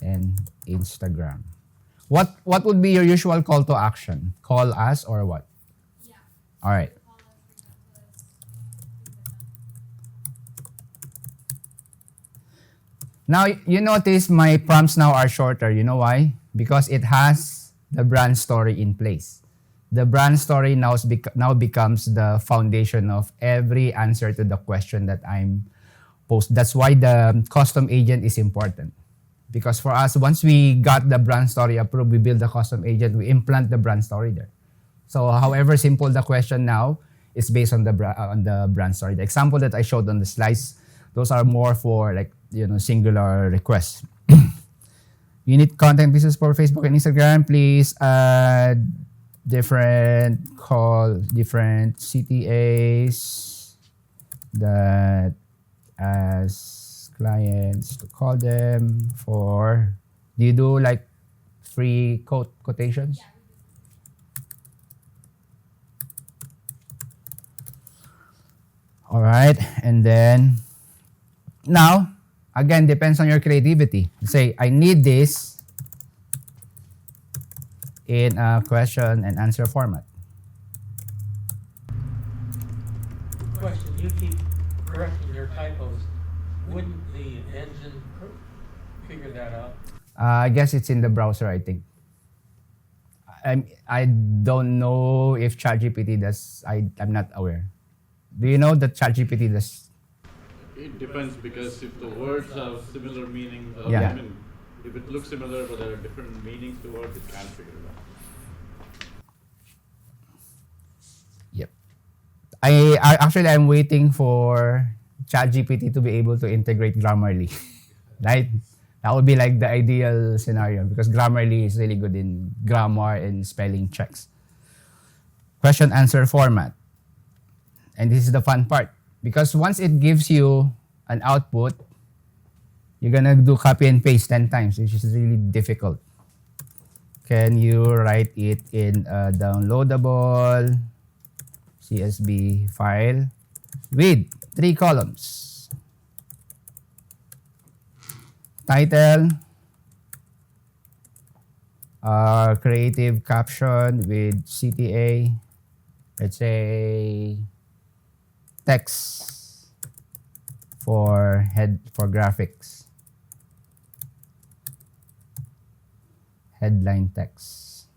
and Instagram? What would be your usual call to action? Call us or what? Yeah. All right. Call us, reach out to us, things like that. Now, you notice my prompts now are shorter. You know why? Because it has the brand story in place. The brand story now becomes the foundation of every answer to the question that I'm posed. That's why the custom agent is important. Because for us, once we got the brand story approved, we build the custom agent, we implant the brand story there. So however simple the question now is based on the brand story. The example that I showed on the slides, those are more for singular requests. Unique content pieces for Facebook and Instagram. Please add different CTAs that as clients to call them for. Do you do like free quotations? Yeah, we do. All right, and then now again depends on your creativity. Say I need this in a question and answer format. Question, you keep correcting your typos. Wouldn't the engine figure that out? I guess it's in the browser, I think. I don't know if ChatGPT does. I'm not aware. Do you know that ChatGPT does? It depends, because if the words have similar meanings, Yeah. I mean, if it looks similar but there are different meanings to words, it can't figure it out. Yep. I'm waiting for ChatGPT to be able to integrate Grammarly, right? That would be like the ideal scenario because Grammarly is really good in grammar and spelling checks. Question answer format. And this is the fun part because once it gives you an output, you're gonna do copy and paste 10 times, which is really difficult. Can you write it in a downloadable CSV file with 3 columns? Title, creative caption with CTA, let's say text for graphics, headline text.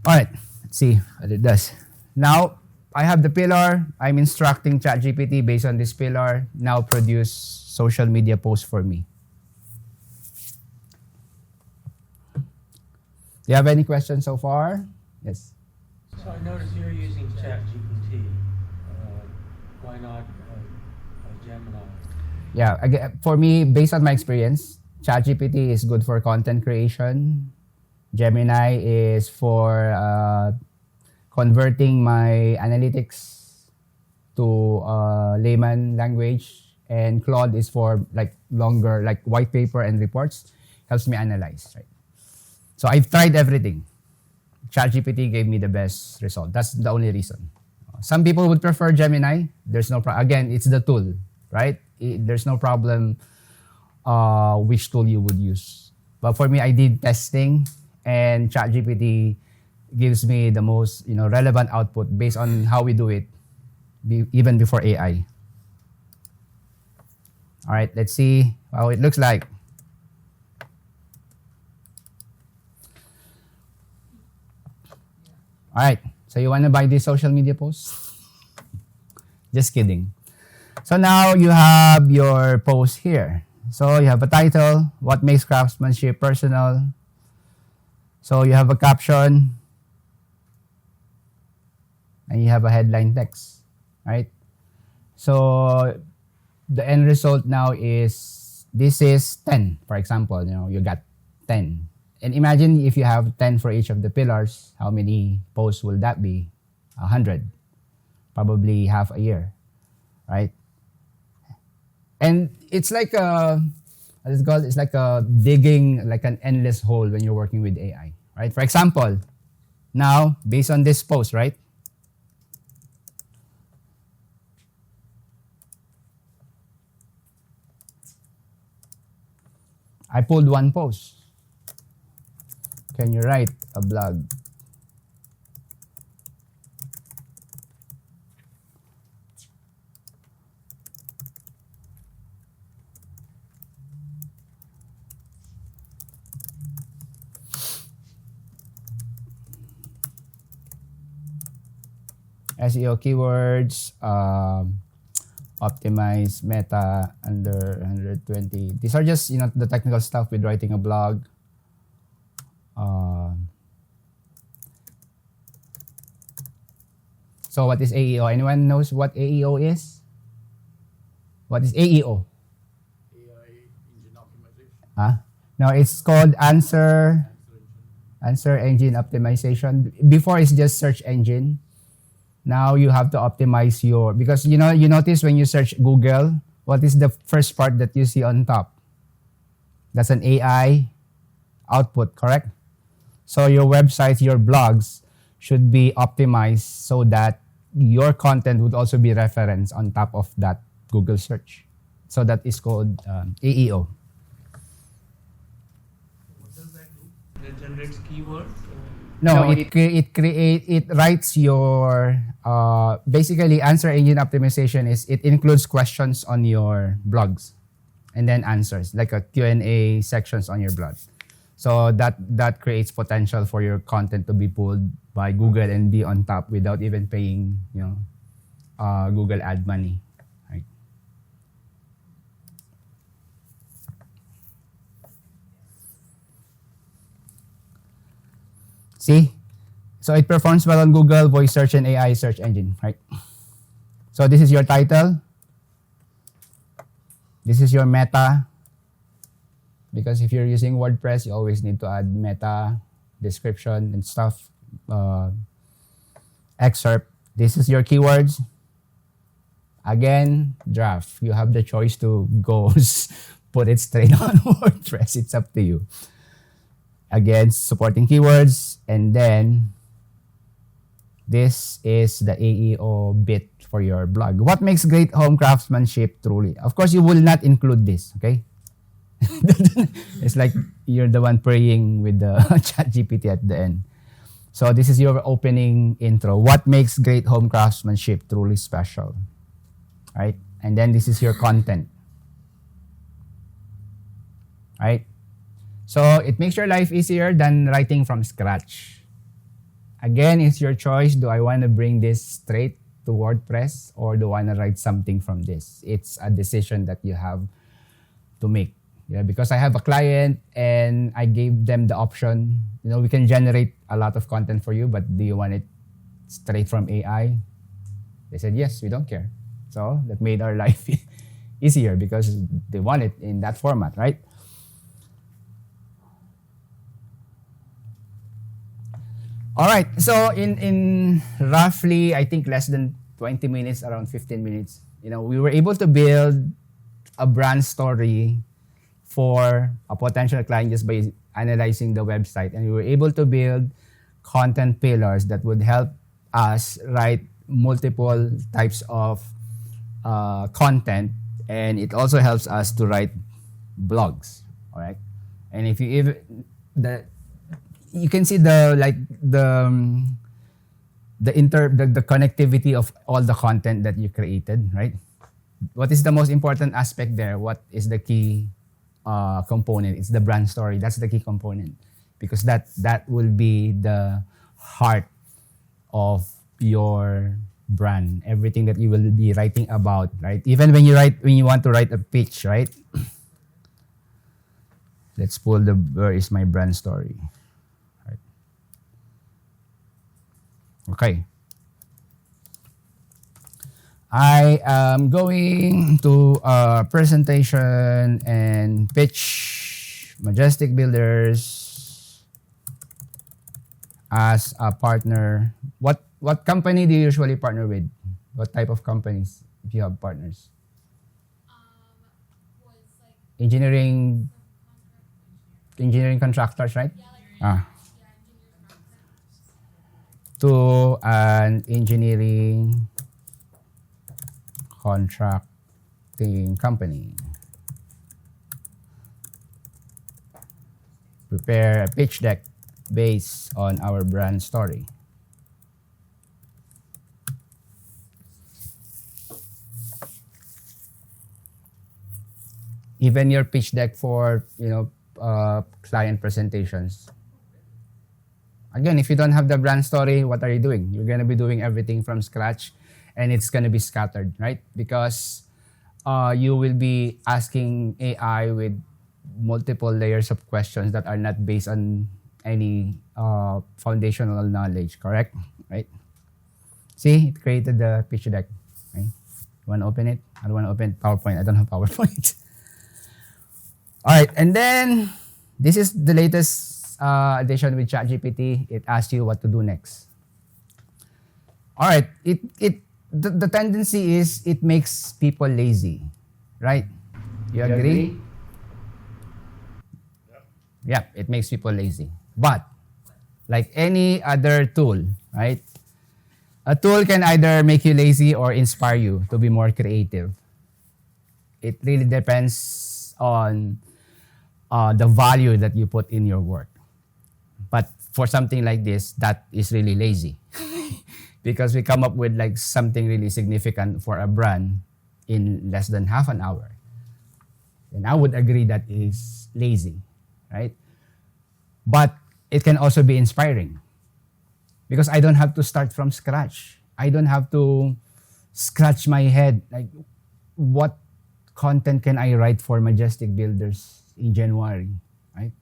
All right, let's see what it does. Now, I have the pillar. I'm instructing ChatGPT based on this pillar. Now produce social media post for me. Do you have any questions so far? Yes. So I noticed you're using ChatGPT. Why not Gemini? Yeah, again, for me, based on my experience, ChatGPT is good for content creation. Gemini is for converting my analytics to layman language, and Claude is for like longer, like white paper and reports, helps me analyze, right? So I've tried everything. ChatGPT gave me the best result. That's the only reason. Some people would prefer Gemini. There's no again, it's the tool, right? There's no problem which tool you would use. But for me, I did testing, and ChatGPT gives me the most relevant output based on how we do it, even before AI. All right, let's see how it looks like. All right, so you want to buy this social media post? Just kidding. So now you have your post here. So you have a title, what makes craftsmanship personal? So you have a caption, and you have a headline text, right? So the end result now is, this is 10, for example, you got 10. And imagine if you have 10 for each of the pillars, how many posts will that be? 100. Probably half a year, right? And it's like it's like a digging like an endless hole when you're working with AI, right? For example, now based on this post, right? I pulled one post. Can you write a blog? SEO keywords, optimize meta under 120. These are just, the technical stuff with writing a blog. So what is AEO? Anyone knows what AEO is? What is AEO? AI engine optimization. Huh? No, it's called answer engine optimization. Before it's just search engine. Now you have to optimize because you notice when you search Google, what is the first part that you see on top? That's an AI output, correct? So your websites, your blogs should be optimized so that your content would also be referenced on top of that Google search. So that is called AEO. What does that do? That generates keywords? No, it writes your basically answer engine optimization is it includes questions on your blogs and then answers like a Q&A sections on your blog. So that creates potential for your content to be pulled by Google and be on top without even paying Google ad money. Right? See? So it performs well on Google, voice search, and AI search engine, right? So this is your title. This is your meta. Because if you're using WordPress, you always need to add meta, description, and stuff. Excerpt. This is your keywords. Again, draft. You have the choice to go put it straight on WordPress. It's up to you. Again, supporting keywords. And then this is the AEO bit for your blog. What makes great home craftsmanship truly? Of course, you will not include this, okay? It's like you're the one praying with the ChatGPT at the end. So this is your opening intro. What makes great home craftsmanship truly special? Right? And then this is your content. Right? So it makes your life easier than writing from scratch. Again, it's your choice. Do I want to bring this straight to WordPress or do I want to write something from this? It's a decision that you have to make. Yeah, because I have a client and I gave them the option, we can generate a lot of content for you, but do you want it straight from AI? They said, yes, we don't care. So that made our life easier because they want it in that format, right? All right, so in roughly, I think less than 20 minutes, around 15 minutes, we were able to build a brand story for a potential client just by analyzing the website. And we were able to build content pillars that would help us write multiple types of content. And it also helps us to write blogs, all right? And if you you can see the connectivity of all the content that you created, right? What is the most important aspect there? What is the key component? It's the brand story. That's the key component because that will be the heart of your brand. Everything that you will be writing about, right? Even when you want to write a pitch, right? Let's pull where is my brand story? Right. Okay. I am going to a presentation and pitch Majestic Builders as a partner. What company do you usually partner with? What type of companies if you have partners? Was like Engineering contractors, right? yeah, engineers. To an engineering contracting company. prepare a pitch deck based on our brand story. Even your pitch deck for client presentations. Again, if you don't have the brand story, what are you doing? You're gonna be doing everything from scratch, and it's gonna be scattered, right? Because you will be asking AI with multiple layers of questions that are not based on any foundational knowledge, correct? Right? See, it created the pitch deck. Right? You want to open it? I don't want to open PowerPoint. I don't have PowerPoint. All right, and then this is the latest addition with ChatGPT. It asks you what to do next. All right, the tendency is it makes people lazy, right? You agree? Yeah, it makes people lazy. But like any other tool, right? A tool can either make you lazy or inspire you to be more creative. It really depends on the value that you put in your work. But for something like this, that is really lazy. Because we come up with like something really significant for a brand in less than half an hour. And I would agree that is lazy, right? But it can also be inspiring. Because I don't have to start from scratch. I don't have to scratch my head. Like, what content can I write for Majestic Builders in January, right?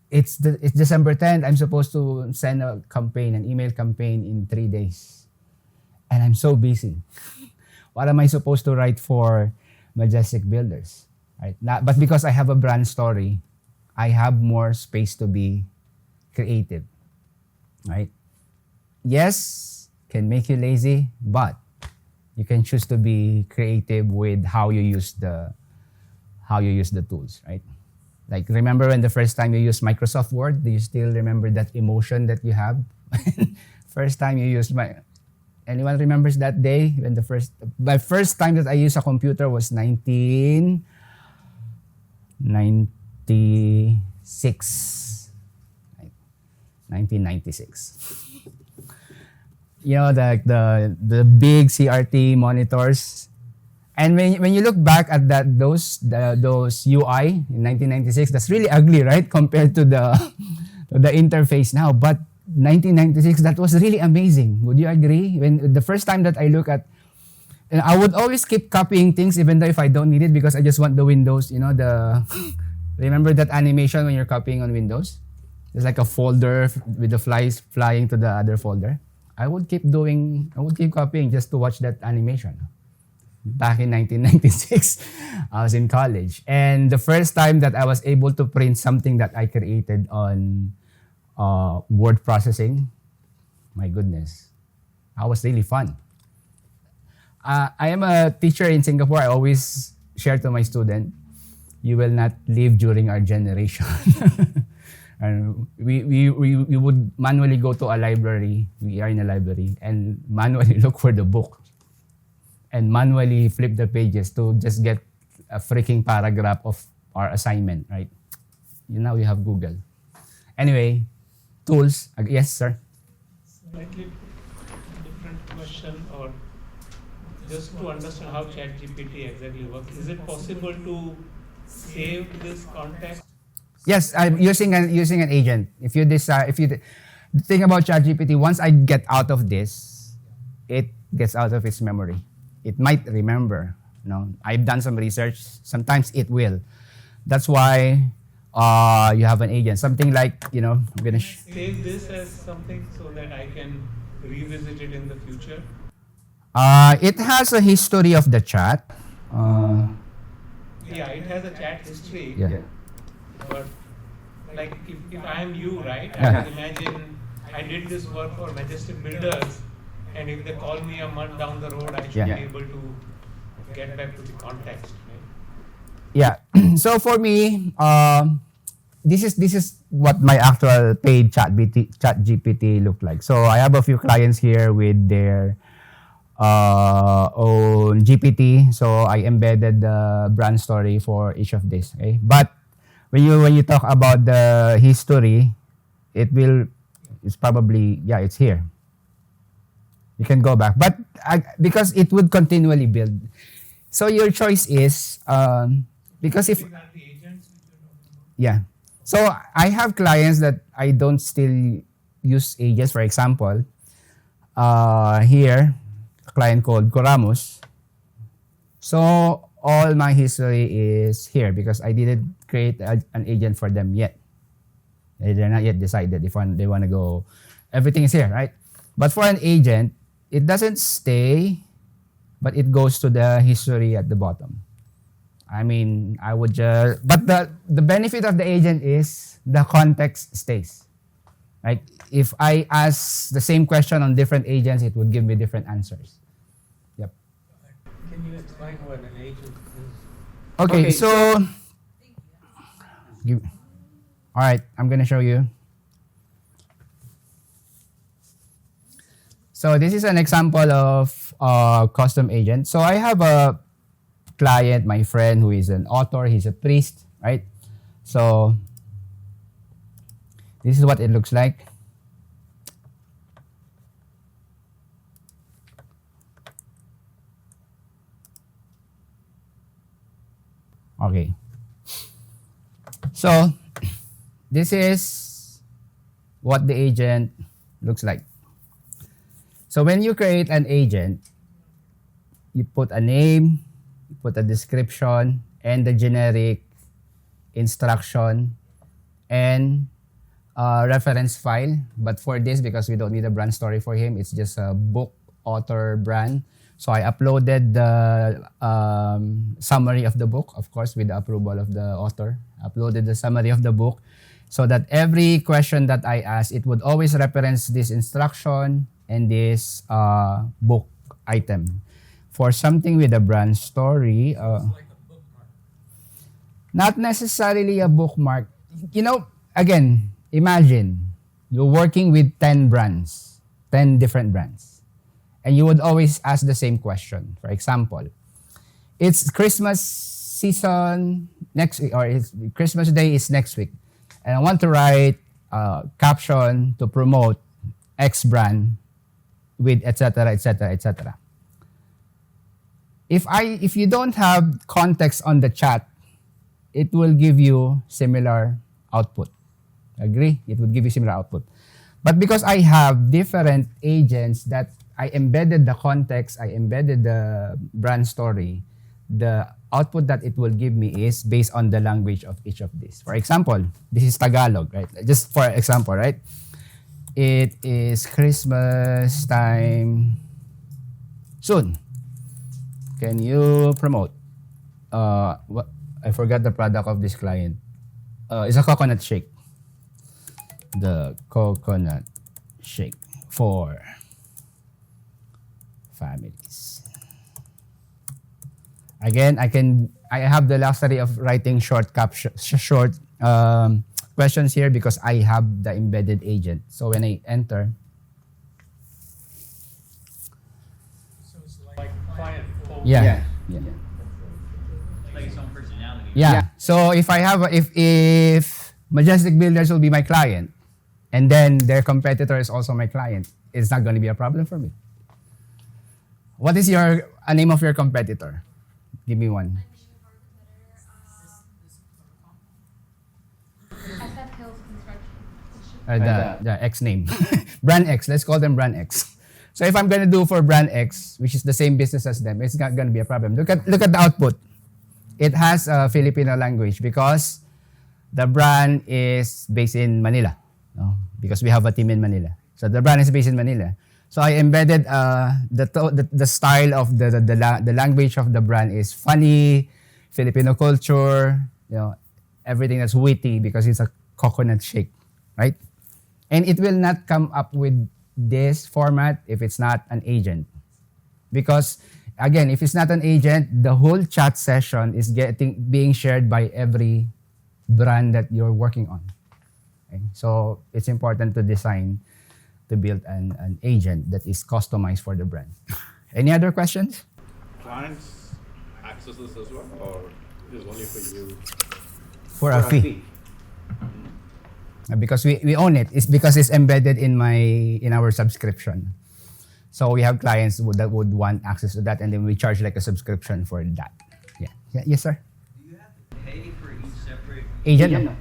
It's December 10th. I'm supposed to send a campaign, an email campaign in 3 days. And I'm so busy. What am I supposed to write for Majestic Builders? Right? But because I have a brand story, I have more space to be creative. Right? Yes, can make you lazy, but you can choose to be creative with how you use the tools, right? Like, remember when the first time you used Microsoft Word? Do you still remember that emotion that you have? First time you used anyone remembers that day when my first time that I used a computer was 1996. 1996. You know, the big CRT monitors. And when you look back at those UI in 1996, that's really ugly, right? Compared to the interface now. But 1996, that was really amazing. Would you agree? When the first time that I look at, and I would always keep copying things even though if I don't need it because I just want the Windows, remember that animation when you're copying on Windows? There's like a folder with the flies flying to the other folder. I would keep copying just to watch that animation. Back in 1996, I was in college. And the first time that I was able to print something that I created on word processing, my goodness, that was really fun. I am a teacher in Singapore. I always share to my student, you will not live during our generation. And we would manually go to a library. We are in a library and manually look for the book and manually flip the pages to just get a freaking paragraph of our assignment, right? Now you have Google. Anyway, tools. Yes, sir. Slightly different question, or just to understand how ChatGPT exactly works. Is it possible to save this context? Yes, I'm using an agent. The thing about ChatGPT, once I get out of this, it gets out of its memory. It might remember. I've done some research. Sometimes it will. That's why you have an agent. Something like, I'm gonna save this as something so that I can revisit it in the future. It has a history of the chat. Yeah, it has a chat history. Yeah. But like if I am you, right? I Yeah. can imagine I did this work for Majestic Builders, and if they call me a month down the road, I should Yeah. be able to get back to the context, right? Yeah. So for me, this is what my actual paid ChatGPT looked like. So I have a few clients here with their own GPT. So I embedded the brand story for each of these. Okay, but when you talk about the history, it's probably, yeah, it's here. You can go back, but because it would continually build. So your choice is because if yeah, so I have clients that I don't still use agents. For example, here, a client called Coramos. So all my history is here because I didn't create an agent for them yet. They're not yet decided if they want to go. Everything is here, right? But for an agent, it doesn't stay, but it goes to the history at the bottom. I mean, I would just, but the benefit of the agent is the context stays. Right? If I ask the same question on different agents, it would give me different answers. Yep. Can you explain what an agent is? Okay, so all right, I'm gonna show you. So this is an example of custom agent. So I have a client, my friend, who is an author. He's a priest, right? So this is what it looks like. Okay. So this is what the agent looks like. So when you create an agent, you put a name, you put a description, and the generic instruction, and a reference file. But for this, because we don't need a brand story for him, it's just a book author brand. So I uploaded the summary of the book, of course, with the approval of the author. Uploaded the summary of the book so that every question that I ask, it would always reference this instruction and this book item. For something with a brand story, not necessarily a bookmark. You know, again, imagine you're working with 10 brands, 10 different brands, and you would always ask the same question. For example, it's Christmas season next week, or it's Christmas Day is next week, and I want to write a caption to promote X brand with etc. etc. etc. If you don't have context on the chat, it will give you similar output. Agree? It would give you similar output. But because I have different agents that I embedded the context, I embedded the brand story, the output that it will give me is based on the language of each of these. For example, this is Tagalog, right? Just for example, right? It is Christmas time soon. Can you promote? What? I forgot the product of this client. It's a coconut shake. The coconut shake for families. Again, I have the luxury of writing short questions here because I have the embedded agent. So when I enter, So it's like client phone. yeah. Like its own personality. Yeah. So if I have if Majestic Builders will be my client, and then their competitor is also my client, it's not going to be a problem for me. What is a name of your competitor? Give me one. SF Hills Construction. The X name. Brand X. Let's call them Brand X. So if I'm going to do for Brand X, which is the same business as them, it's not going to be a problem. Look at the output. It has a Filipino language because the brand is based in Manila. No? Because we have a team in Manila. So the brand is based in Manila. So I embedded the style of the language of the brand is funny, Filipino culture, everything that's witty because it's a coconut shake, right? And it will not come up with this format if it's not an agent. Because again, if it's not an agent, the whole chat session is being shared by every brand that you're working on. Okay? So it's important to build an agent that is customized for the brand. Any other questions? Clients access this as well, or it is only for you? for a fee. Because we own it. It's because it's embedded in our subscription. So we have clients that would want access to that, and then we charge like a subscription for that. Yeah. Yes, sir. Do you have to pay for each separate Agent? No?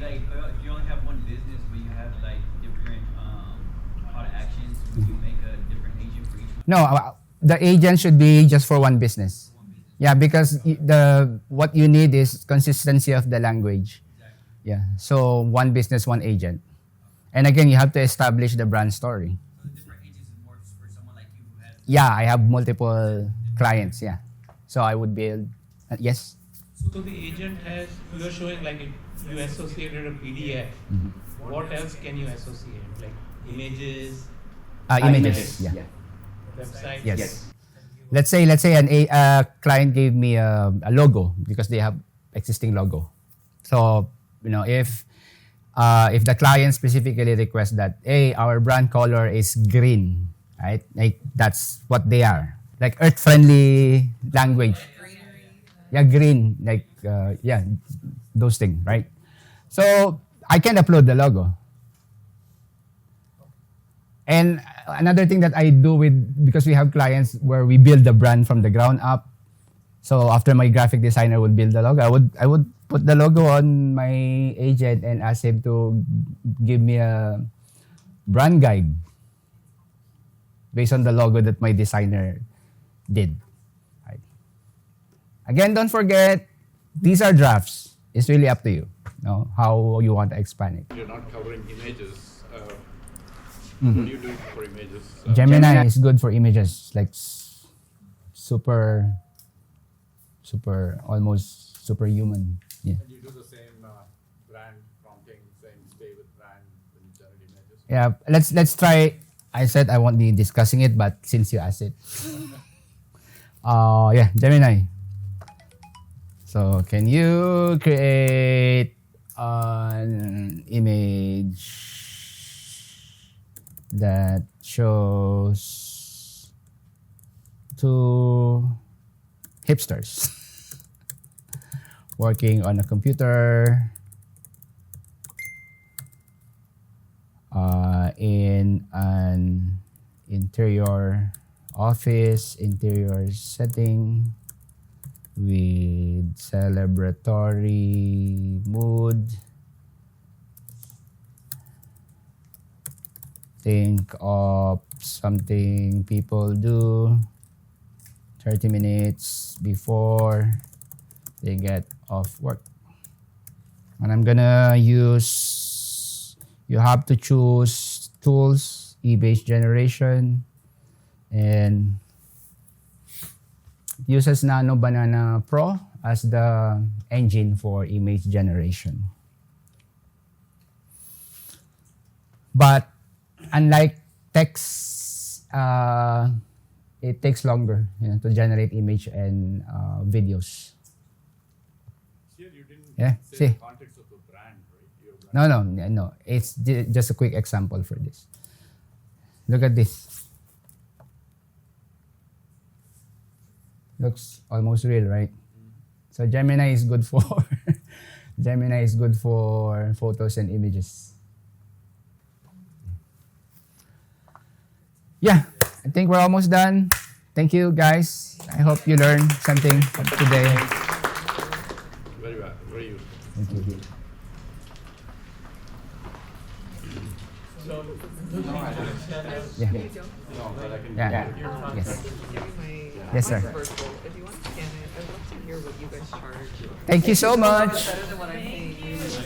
Like, if you only have one business, but you have like different call to actions, would you make a different agent for each one? No, the agent should be just for one business. Yeah, because what you need is consistency of the language. Yeah, so one business, one agent. And again, you have to establish the brand story. So the different agents is more for someone like you who has. Yeah, I have multiple clients, yeah. So I would build, yes? So the agent has, you're showing like if you associated a PDF, what else can you associate? Like images, Images, yeah. websites? Yes. Let's say a client gave me a logo because they have existing logo. So, if the client specifically requests that, hey, our brand color is green, right? Like that's what they are. Like earth-friendly language. Yeah, green, like those things, right? So I can upload the logo. And another thing that I do because we have clients where we build the brand from the ground up. So after my graphic designer would build the logo, I would put the logo on my agent and ask him to give me a brand guide based on the logo that my designer did. Right. Again, don't forget, these are drafts. It's really up to you, how you want to expand it. You're not covering images. What do you do for images? Gemini is good for images, like super, almost superhuman. Yeah. And you do the same brand prompting, saying stay with brand when you generate images? Yeah, let's try. I said I won't be discussing it, but since you asked it. Gemini. So can you create an image that shows two hipsters working on a computer in an interior setting with celebratory mood. Think of something people do 30 minutes before they get off work. And I'm gonna use, you have to choose tools, image generation, and uses Nano Banana Pro as the engine for image generation. But unlike text, it takes longer to generate image and videos. Here you didn't Yeah, say see. the context of the brand, right? Your brand. No. It's just a quick example for this. Look at this. Looks almost real, right? So Gemini is good for photos and images. Yeah, I think we're almost done. Thank you, guys. I hope you learned something today. Very well, very useful. Thank you. So, Yeah. No, but I can Yeah. Yes. I can give you my Yes, sir. virtual. If you want to scan it, I'd love to hear what you guys charge. Thank you so much. Better than what I'm paying you.